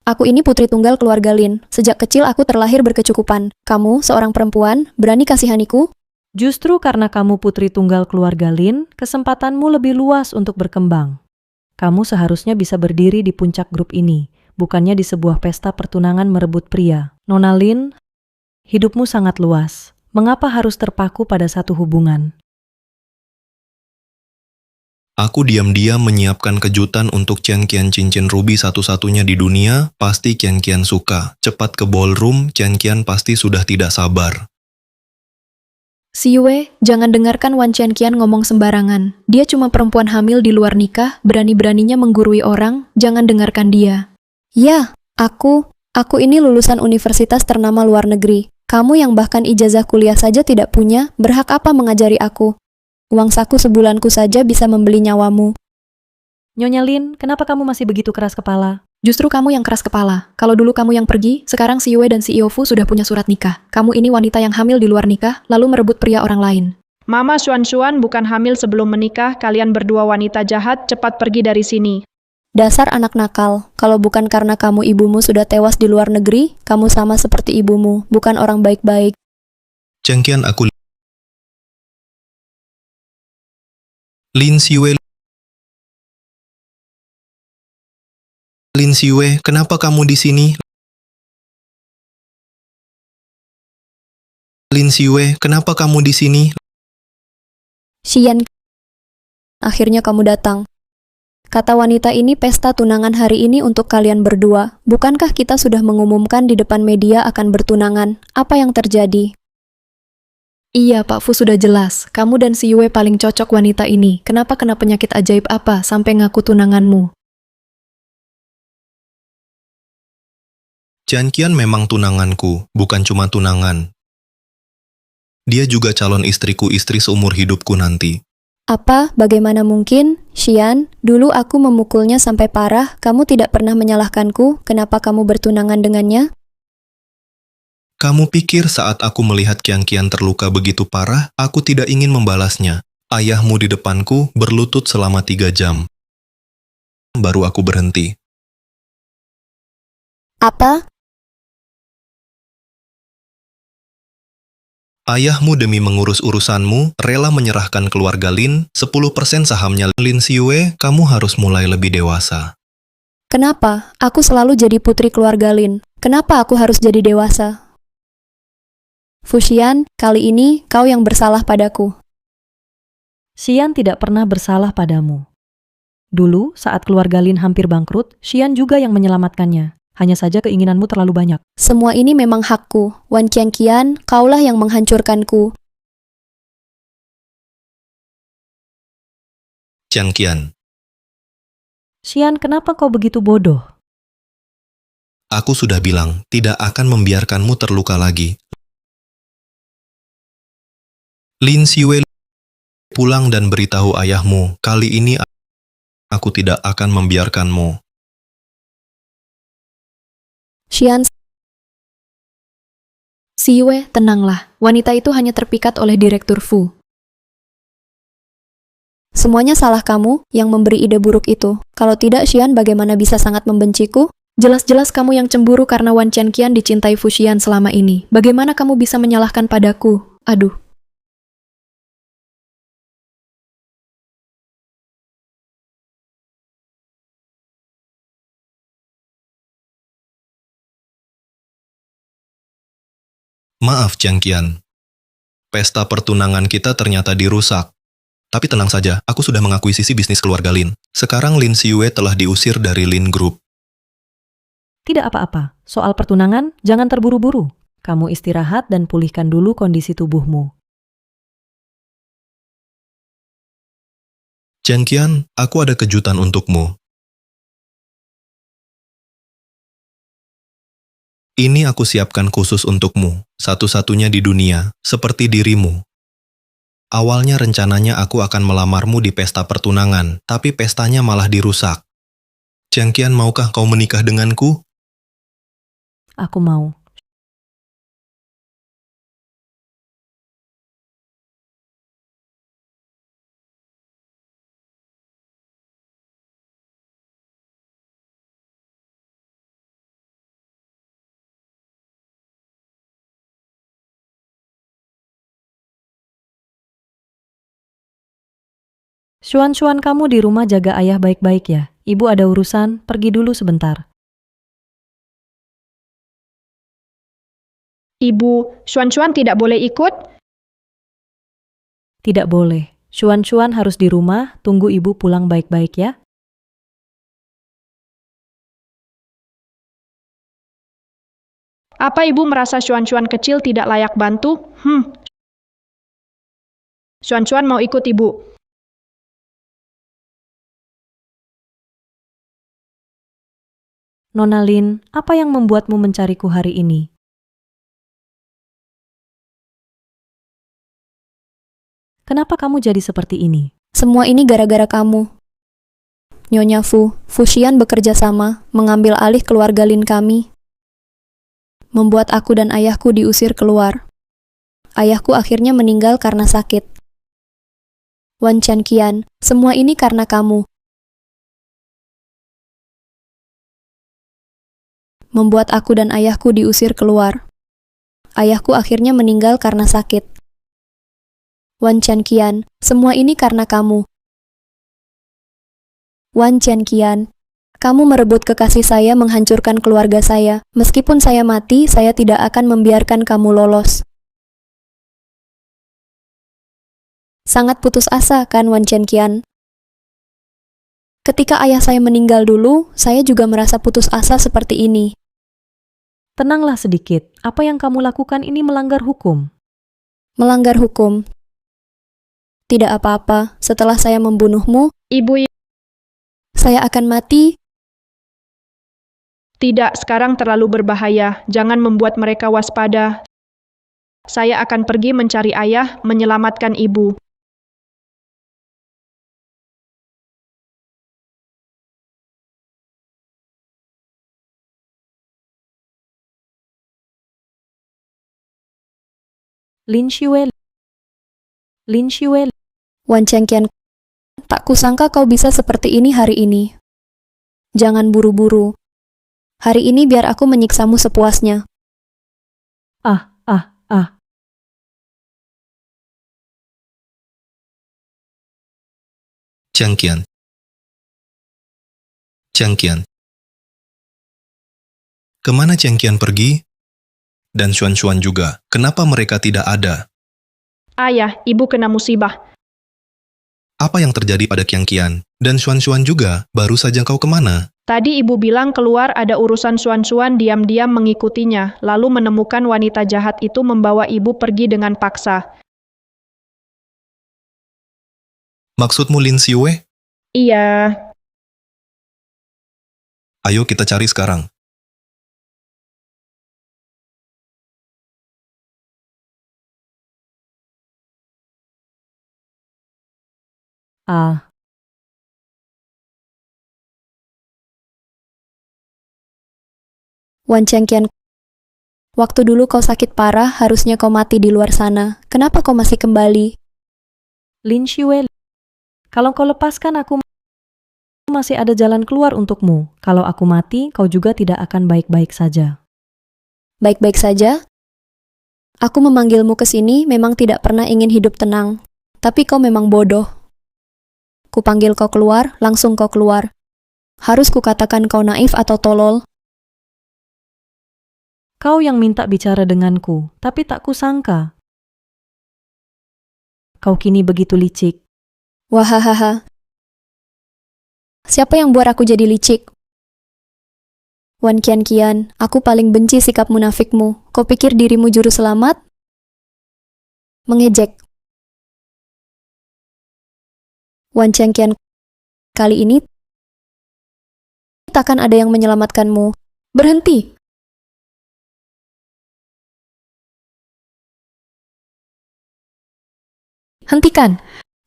Aku ini putri tunggal keluarga Lin. Sejak kecil aku terlahir berkecukupan. Kamu, seorang perempuan, berani kasihaniku? Justru karena kamu putri tunggal keluarga Lin, kesempatanmu lebih luas untuk berkembang. Kamu seharusnya bisa berdiri di puncak grup ini, bukannya di sebuah pesta pertunangan merebut pria. Nona Lin, hidupmu sangat luas. Mengapa harus terpaku pada satu hubungan? Aku diam-diam menyiapkan kejutan untuk Qian-Qian cincin ruby satu-satunya di dunia, pasti Qian-Qian suka. Cepat ke ballroom, Qian-Qian pasti sudah tidak sabar. Siyue, jangan dengarkan Wan Chengqian ngomong sembarangan. Dia cuma perempuan hamil di luar nikah, berani-beraninya menggurui orang, jangan dengarkan dia. Ya, aku ini lulusan universitas ternama luar negeri. Kamu yang bahkan ijazah kuliah saja tidak punya, berhak apa mengajari aku? Uang saku sebulanku saja bisa membeli nyawamu. Nyonya Lin, kenapa kamu masih begitu keras kepala? Justru kamu yang keras kepala. Kalau dulu kamu yang pergi, sekarang si Yue dan si Fu sudah punya surat nikah. Kamu ini wanita yang hamil di luar nikah, lalu merebut pria orang lain. Mama Xuan bukan hamil sebelum menikah, kalian berdua wanita jahat, cepat pergi dari sini. Dasar anak nakal, kalau bukan karena kamu ibumu sudah tewas di luar negeri, kamu sama seperti ibumu, bukan orang baik-baik. Chengqian, aku Lin Siwe. Lin Siwe, kenapa kamu di sini? Lin Siwe, kenapa kamu di sini? Xian, akhirnya kamu datang. Kata wanita ini pesta tunangan hari ini untuk kalian berdua. Bukankah kita sudah mengumumkan di depan media akan bertunangan? Apa yang terjadi? Iya, Pak Fu sudah jelas. Kamu dan si Yue paling cocok wanita ini. Kenapa kena penyakit ajaib apa sampai ngaku tunanganmu? Qian-Qian memang tunanganku, bukan cuma tunangan. Dia juga calon istriku, istri seumur hidupku nanti. Apa? Bagaimana mungkin? Xian, dulu aku memukulnya sampai parah, kamu tidak pernah menyalahkanku, kenapa kamu bertunangan dengannya? Kamu pikir saat aku melihat Qian-Qian terluka begitu parah, aku tidak ingin membalasnya. Ayahmu di depanku berlutut selama 3 jam. Baru aku berhenti. Apa? Ayahmu demi mengurus urusanmu, rela menyerahkan keluarga Lin, 10% sahamnya Lin Xiwei, kamu harus mulai lebih dewasa. Kenapa? Aku selalu jadi putri keluarga Lin. Kenapa aku harus jadi dewasa? Fuxian, kali ini kau yang bersalah padaku. Xian tidak pernah bersalah padamu. Dulu, saat keluarga Lin hampir bangkrut, Xian juga yang menyelamatkannya. Hanya saja keinginanmu terlalu banyak. Semua ini memang hakku. Wan Qianqian, kaulah yang menghancurkanku. Qianqian, Xian, kenapa kau begitu bodoh? aku sudah bilang, tidak akan membiarkanmu terluka lagi. Lin Xiwei, pulang dan beritahu ayahmu, kali ini aku tidak akan membiarkanmu. Xian, Siwe, tenanglah. Wanita itu hanya terpikat oleh Direktur Fu. Semuanya salah kamu yang memberi ide buruk itu. Kalau tidak, Xian bagaimana bisa sangat membenciku? Jelas-jelas kamu yang cemburu karena Wan Qianqian dicintai Fuxian selama ini. Bagaimana kamu bisa menyalahkan padaku? Aduh. Maaf, Qianqian. Pesta pertunangan kita ternyata dirusak. Tapi tenang saja, aku sudah mengakuisisi bisnis keluarga Lin. Sekarang Lin Xiwei telah diusir dari Lin Group. Tidak apa-apa. Soal pertunangan, jangan terburu-buru. Kamu istirahat dan pulihkan dulu kondisi tubuhmu. Qianqian, aku ada kejutan untukmu. Ini aku siapkan khusus untukmu, satu-satunya di dunia, seperti dirimu. Awalnya rencananya aku akan melamarmu di pesta pertunangan, tapi pestanya malah dirusak. Qianqian, maukah kau menikah denganku? Aku mau. Xuan-Xuan, kamu di rumah jaga ayah baik-baik ya. Ibu ada urusan, pergi dulu sebentar. Ibu, Xuan-Xuan tidak boleh ikut? Tidak boleh. Xuan-Xuan harus di rumah, tunggu ibu pulang baik-baik ya. Apa ibu merasa Xuan-Xuan kecil tidak layak bantu? Xuan-Xuan mau ikut ibu. Nona Lin, apa yang membuatmu mencariku hari ini? Kenapa kamu jadi seperti ini? Semua ini gara-gara kamu. Nyonya Fu, Fuxian bekerja sama, mengambil alih keluarga Lin kami. Membuat aku dan ayahku diusir keluar. Ayahku akhirnya meninggal karena sakit. Wan Qianqian, semua ini karena kamu. Membuat aku dan ayahku diusir keluar. Ayahku akhirnya meninggal karena sakit. Wan Qianqian, semua ini karena kamu. Wan Qianqian, kamu merebut kekasih saya menghancurkan keluarga saya. Meskipun saya mati, saya tidak akan membiarkan kamu lolos. Sangat putus asa kan Wan Qianqian? Ketika ayah saya meninggal dulu, saya juga merasa putus asa seperti ini. Tenanglah sedikit, apa yang kamu lakukan ini melanggar hukum. Melanggar hukum? Tidak apa-apa, setelah saya membunuhmu, Ibu, saya akan mati. tidak, sekarang terlalu berbahaya. Jangan membuat mereka waspada. Saya akan pergi mencari ayah, menyelamatkan ibu. Lin Xiwei. Lin Xiwei. Wan Qianqian, tak kusangka kau bisa seperti ini hari ini. Jangan buru-buru. Hari ini biar aku menyiksamu sepuasnya. Jiang Qian. Jiang Qian. Kemana Jiang Qian pergi? Dan Xuan juga. Kenapa mereka tidak ada? Ayah, ibu kena musibah. Apa yang terjadi pada Jiang Qian? Dan Xuan juga, baru saja kau kemana? Tadi ibu bilang keluar ada urusan Xuan diam-diam mengikutinya, lalu menemukan wanita jahat itu membawa ibu pergi dengan paksa. Maksudmu Lin Xiue? Iya. Ayo kita cari sekarang. Ah, Wan Chengqian, waktu dulu kau sakit parah, harusnya kau mati di luar sana. Kenapa kau masih kembali? Lin Xiue, kalau kau lepaskan aku, masih ada jalan keluar untukmu. Kalau aku mati, kau juga tidak akan baik-baik saja. Baik-baik saja? Aku memanggilmu ke sini memang tidak pernah ingin hidup tenang. Tapi kau memang bodoh. Kupanggil kau keluar, langsung kau keluar. Harus kukatakan kau naif atau tolol? Kau yang minta bicara denganku, tapi tak kusangka. Kau kini begitu licik. Wahahaha. Siapa yang buat aku jadi licik? Wan Qian, aku paling benci sikap munafikmu. Kau pikir dirimu juru selamat? Mengejek. Wan Chengqian, kali ini takkan ada yang menyelamatkanmu. Berhenti! Hentikan!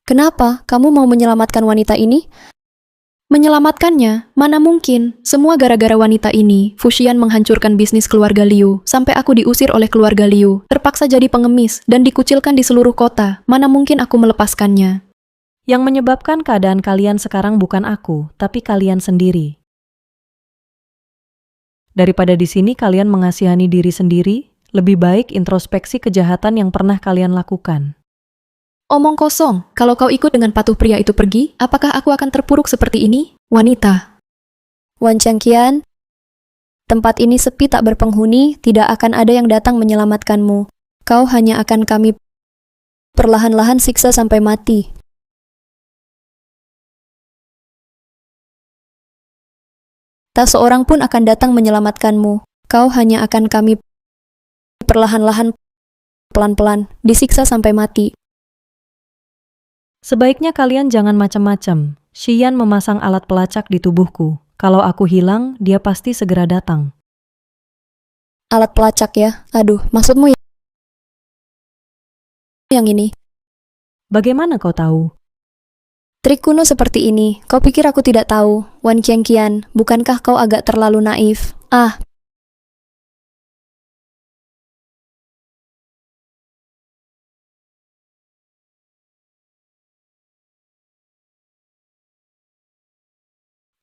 Kenapa kamu mau menyelamatkan wanita ini? Menyelamatkannya? Mana mungkin. Semua gara-gara wanita ini. Fuxian menghancurkan bisnis keluarga Liu, sampai aku diusir oleh keluarga Liu, terpaksa jadi pengemis, dan dikucilkan di seluruh kota. Mana mungkin aku melepaskannya. Yang menyebabkan keadaan kalian sekarang bukan aku, tapi kalian sendiri. Daripada di sini kalian mengasihani diri sendiri, lebih baik introspeksi kejahatan yang pernah kalian lakukan. Omong kosong, kalau kau ikut dengan patuh pria itu pergi, apakah aku akan terpuruk seperti ini? Wanita. Wan Chengqian, tempat ini sepi tak berpenghuni, tidak akan ada yang datang menyelamatkanmu. Kau hanya akan kami perlahan-lahan siksa sampai mati. Tak seorang pun akan datang menyelamatkanmu. Kau hanya akan kami perlahan-lahan, pelan-pelan, disiksa sampai mati. Sebaiknya kalian jangan macam-macam. Xian memasang alat pelacak di tubuhku. Kalau aku hilang, dia pasti segera datang. Alat pelacak ya? Aduh, maksudmu yang ini? Bagaimana kau tahu? Trik kuno seperti ini. Kau pikir aku tidak tahu? Wan Chengqian, bukankah kau agak terlalu naif? Ah,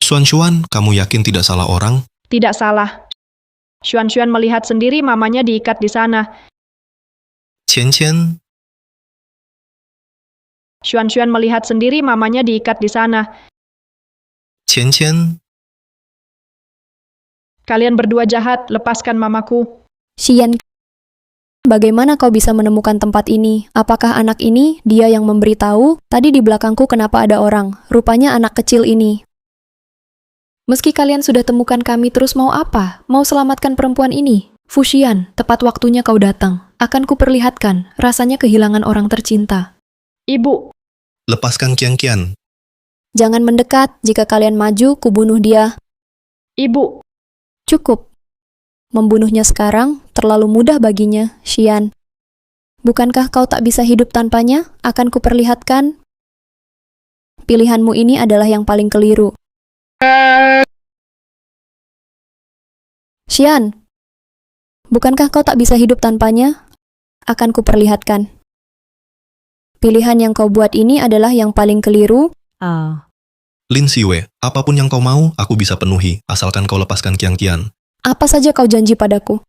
Xuan, kamu yakin tidak salah orang? Tidak salah. Xuan melihat sendiri mamanya diikat di sana. Qian. Xuan melihat sendiri mamanya diikat di sana. Qian. Kalian berdua jahat, lepaskan mamaku. Xian, bagaimana kau bisa menemukan tempat ini? Apakah anak ini, dia yang memberitahu? Tadi di belakangku kenapa ada orang? Rupanya anak kecil ini. Meski kalian sudah temukan kami, terus mau apa? Mau selamatkan perempuan ini? Fuxian, tepat waktunya kau datang. Akan kuperlihatkan, rasanya kehilangan orang tercinta. Ibu. Lepaskan Qian. Jangan mendekat, jika kalian maju, kubunuh dia. Ibu. Cukup. Membunuhnya sekarang, terlalu mudah baginya, Xian. Bukankah kau tak bisa hidup tanpanya? Akan kuperlihatkan. Pilihanmu ini adalah yang paling keliru. Xian, bukankah kau tak bisa hidup tanpanya? Akan kuperlihatkan. Pilihan yang kau buat ini adalah yang paling keliru. Lin Xiue, apapun yang kau mau, aku bisa penuhi, asalkan kau lepaskan Qian. Apa saja kau janji padaku?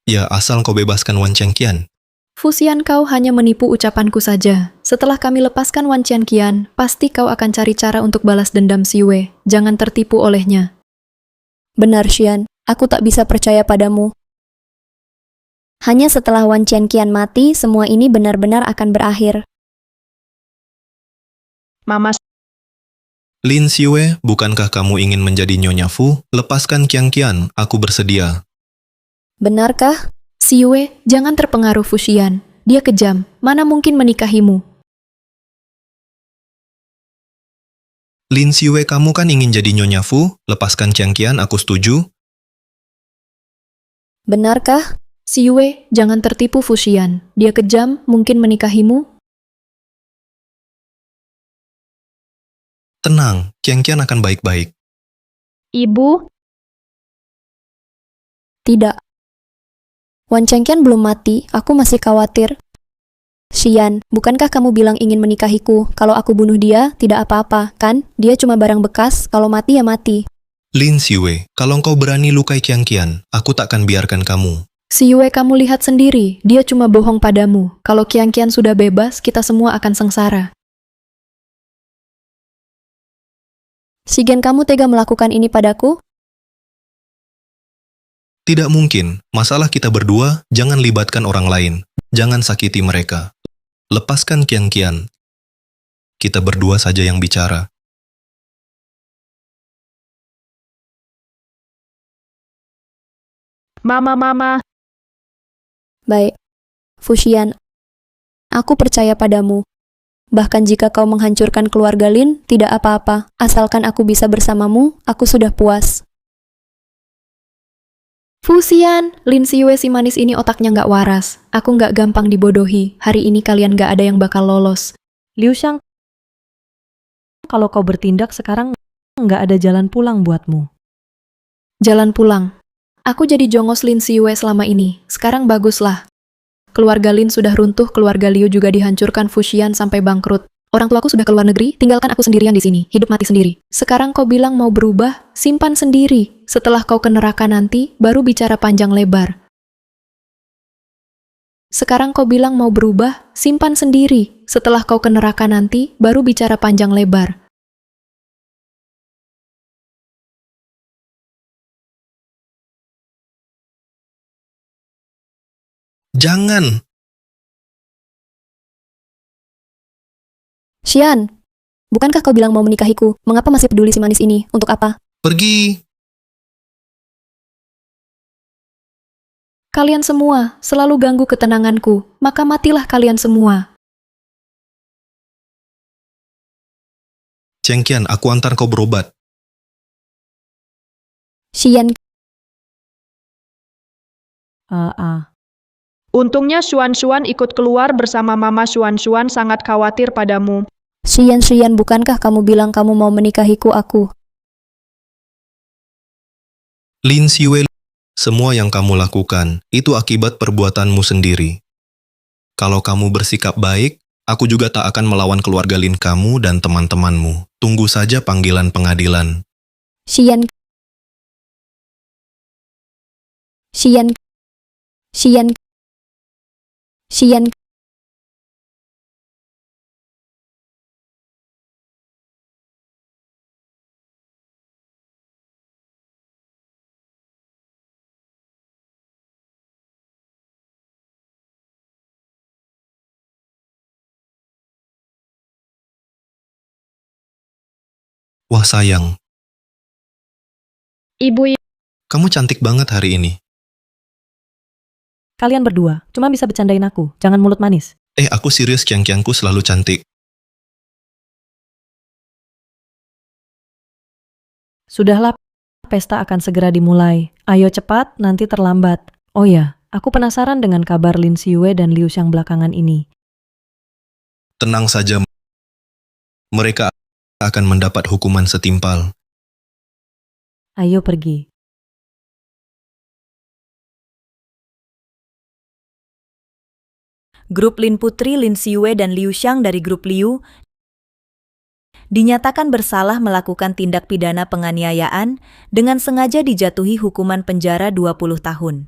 Ya, asal kau bebaskan Wan Chengqian. Fuxian, kau hanya menipu ucapanku saja. Setelah kami lepaskan Wan Qian, pasti kau akan cari cara untuk balas dendam Siwe. Jangan tertipu olehnya. Benar, Xian. Aku tak bisa percaya padamu. Hanya setelah Wan Qian mati, semua ini benar-benar akan berakhir. Mama, Lin Xiwe, bukankah kamu ingin menjadi Nyonya Fu? Lepaskan Qian, aku bersedia. Benarkah? Siwe, jangan terpengaruh Fuxian. Dia kejam. Mana mungkin menikahimu? Lin Xiwe, kamu kan ingin jadi Nyonya Fu? Lepaskan Qian, aku setuju. Benarkah? Siwe, jangan tertipu Fuxian. Dia kejam, mungkin menikahimu? Tenang, Qian akan baik-baik. Ibu, Tidak. Wan Qian belum mati, aku masih khawatir. Xian, bukankah kamu bilang ingin menikahiku? Kalau aku bunuh dia, tidak apa-apa, kan? Dia cuma barang bekas, kalau mati ya mati. Lin Xiwe, kalau engkau berani lukai Qian, aku takkan biarkan kamu. Siwe, kamu lihat sendiri, dia cuma bohong padamu. Kalau Qian sudah bebas, kita semua akan sengsara. Shigen, kamu tega melakukan ini padaku? Tidak mungkin, masalah kita berdua, jangan libatkan orang lain. Jangan sakiti mereka. Lepaskan Qian. Kita berdua saja yang bicara. Mama. Baik. Fuxian, aku percaya padamu. Bahkan jika kau menghancurkan keluarga Lin, tidak apa-apa. Asalkan aku bisa bersamamu, aku sudah puas. Fuxian, Lin Xiwe si manis ini otaknya nggak waras. Aku nggak gampang dibodohi. Hari ini kalian nggak ada yang bakal lolos. Liu Xiang, kalau kau bertindak sekarang, nggak ada jalan pulang buatmu. Jalan pulang. Aku jadi jongos Lin Xiwe selama ini. Sekarang baguslah. Keluarga Lin sudah runtuh, keluarga Liu juga dihancurkan, Fuxian sampai bangkrut. Orang tuaku sudah keluar negeri, tinggalkan aku sendirian di sini, hidup mati sendiri. Sekarang kau bilang mau berubah, simpan sendiri. Setelah kau ke neraka nanti, baru bicara panjang lebar. Sekarang kau bilang mau berubah, simpan sendiri. Setelah kau ke neraka nanti, baru bicara panjang lebar. Jangan! Xian, bukankah kau bilang mau menikahiku? Mengapa masih peduli si manis ini? Untuk apa? Pergi! Kalian semua selalu ganggu ketenanganku, maka matilah kalian semua. Qian, aku antar kau berobat. Xian, untungnya Xuan ikut keluar bersama Mama Xuan sangat khawatir padamu. Xian, bukankah kamu bilang kamu mau menikahiku aku? Lin Xiwe, semua yang kamu lakukan, itu akibat perbuatanmu sendiri. Kalau kamu bersikap baik, aku juga tak akan melawan keluarga Lin kamu dan teman-temanmu. Tunggu saja panggilan pengadilan. Xian. Wah sayang, Ibu, kamu cantik banget hari ini. Kalian berdua cuma bisa bercandain aku, jangan mulut manis. Aku serius, Qianku selalu cantik. Sudahlah, pesta akan segera dimulai. Ayo cepat, nanti terlambat. Oh ya, aku penasaran dengan kabar Lin Xiwe dan Liu Xiang belakangan ini. Tenang saja, mereka akan mendapat hukuman setimpal. Ayo pergi. Grup Lin Putri, Lin Xiwe, dan Liu Xiang dari grup Liu dinyatakan bersalah melakukan tindak pidana penganiayaan dengan sengaja dijatuhi hukuman penjara 20 tahun.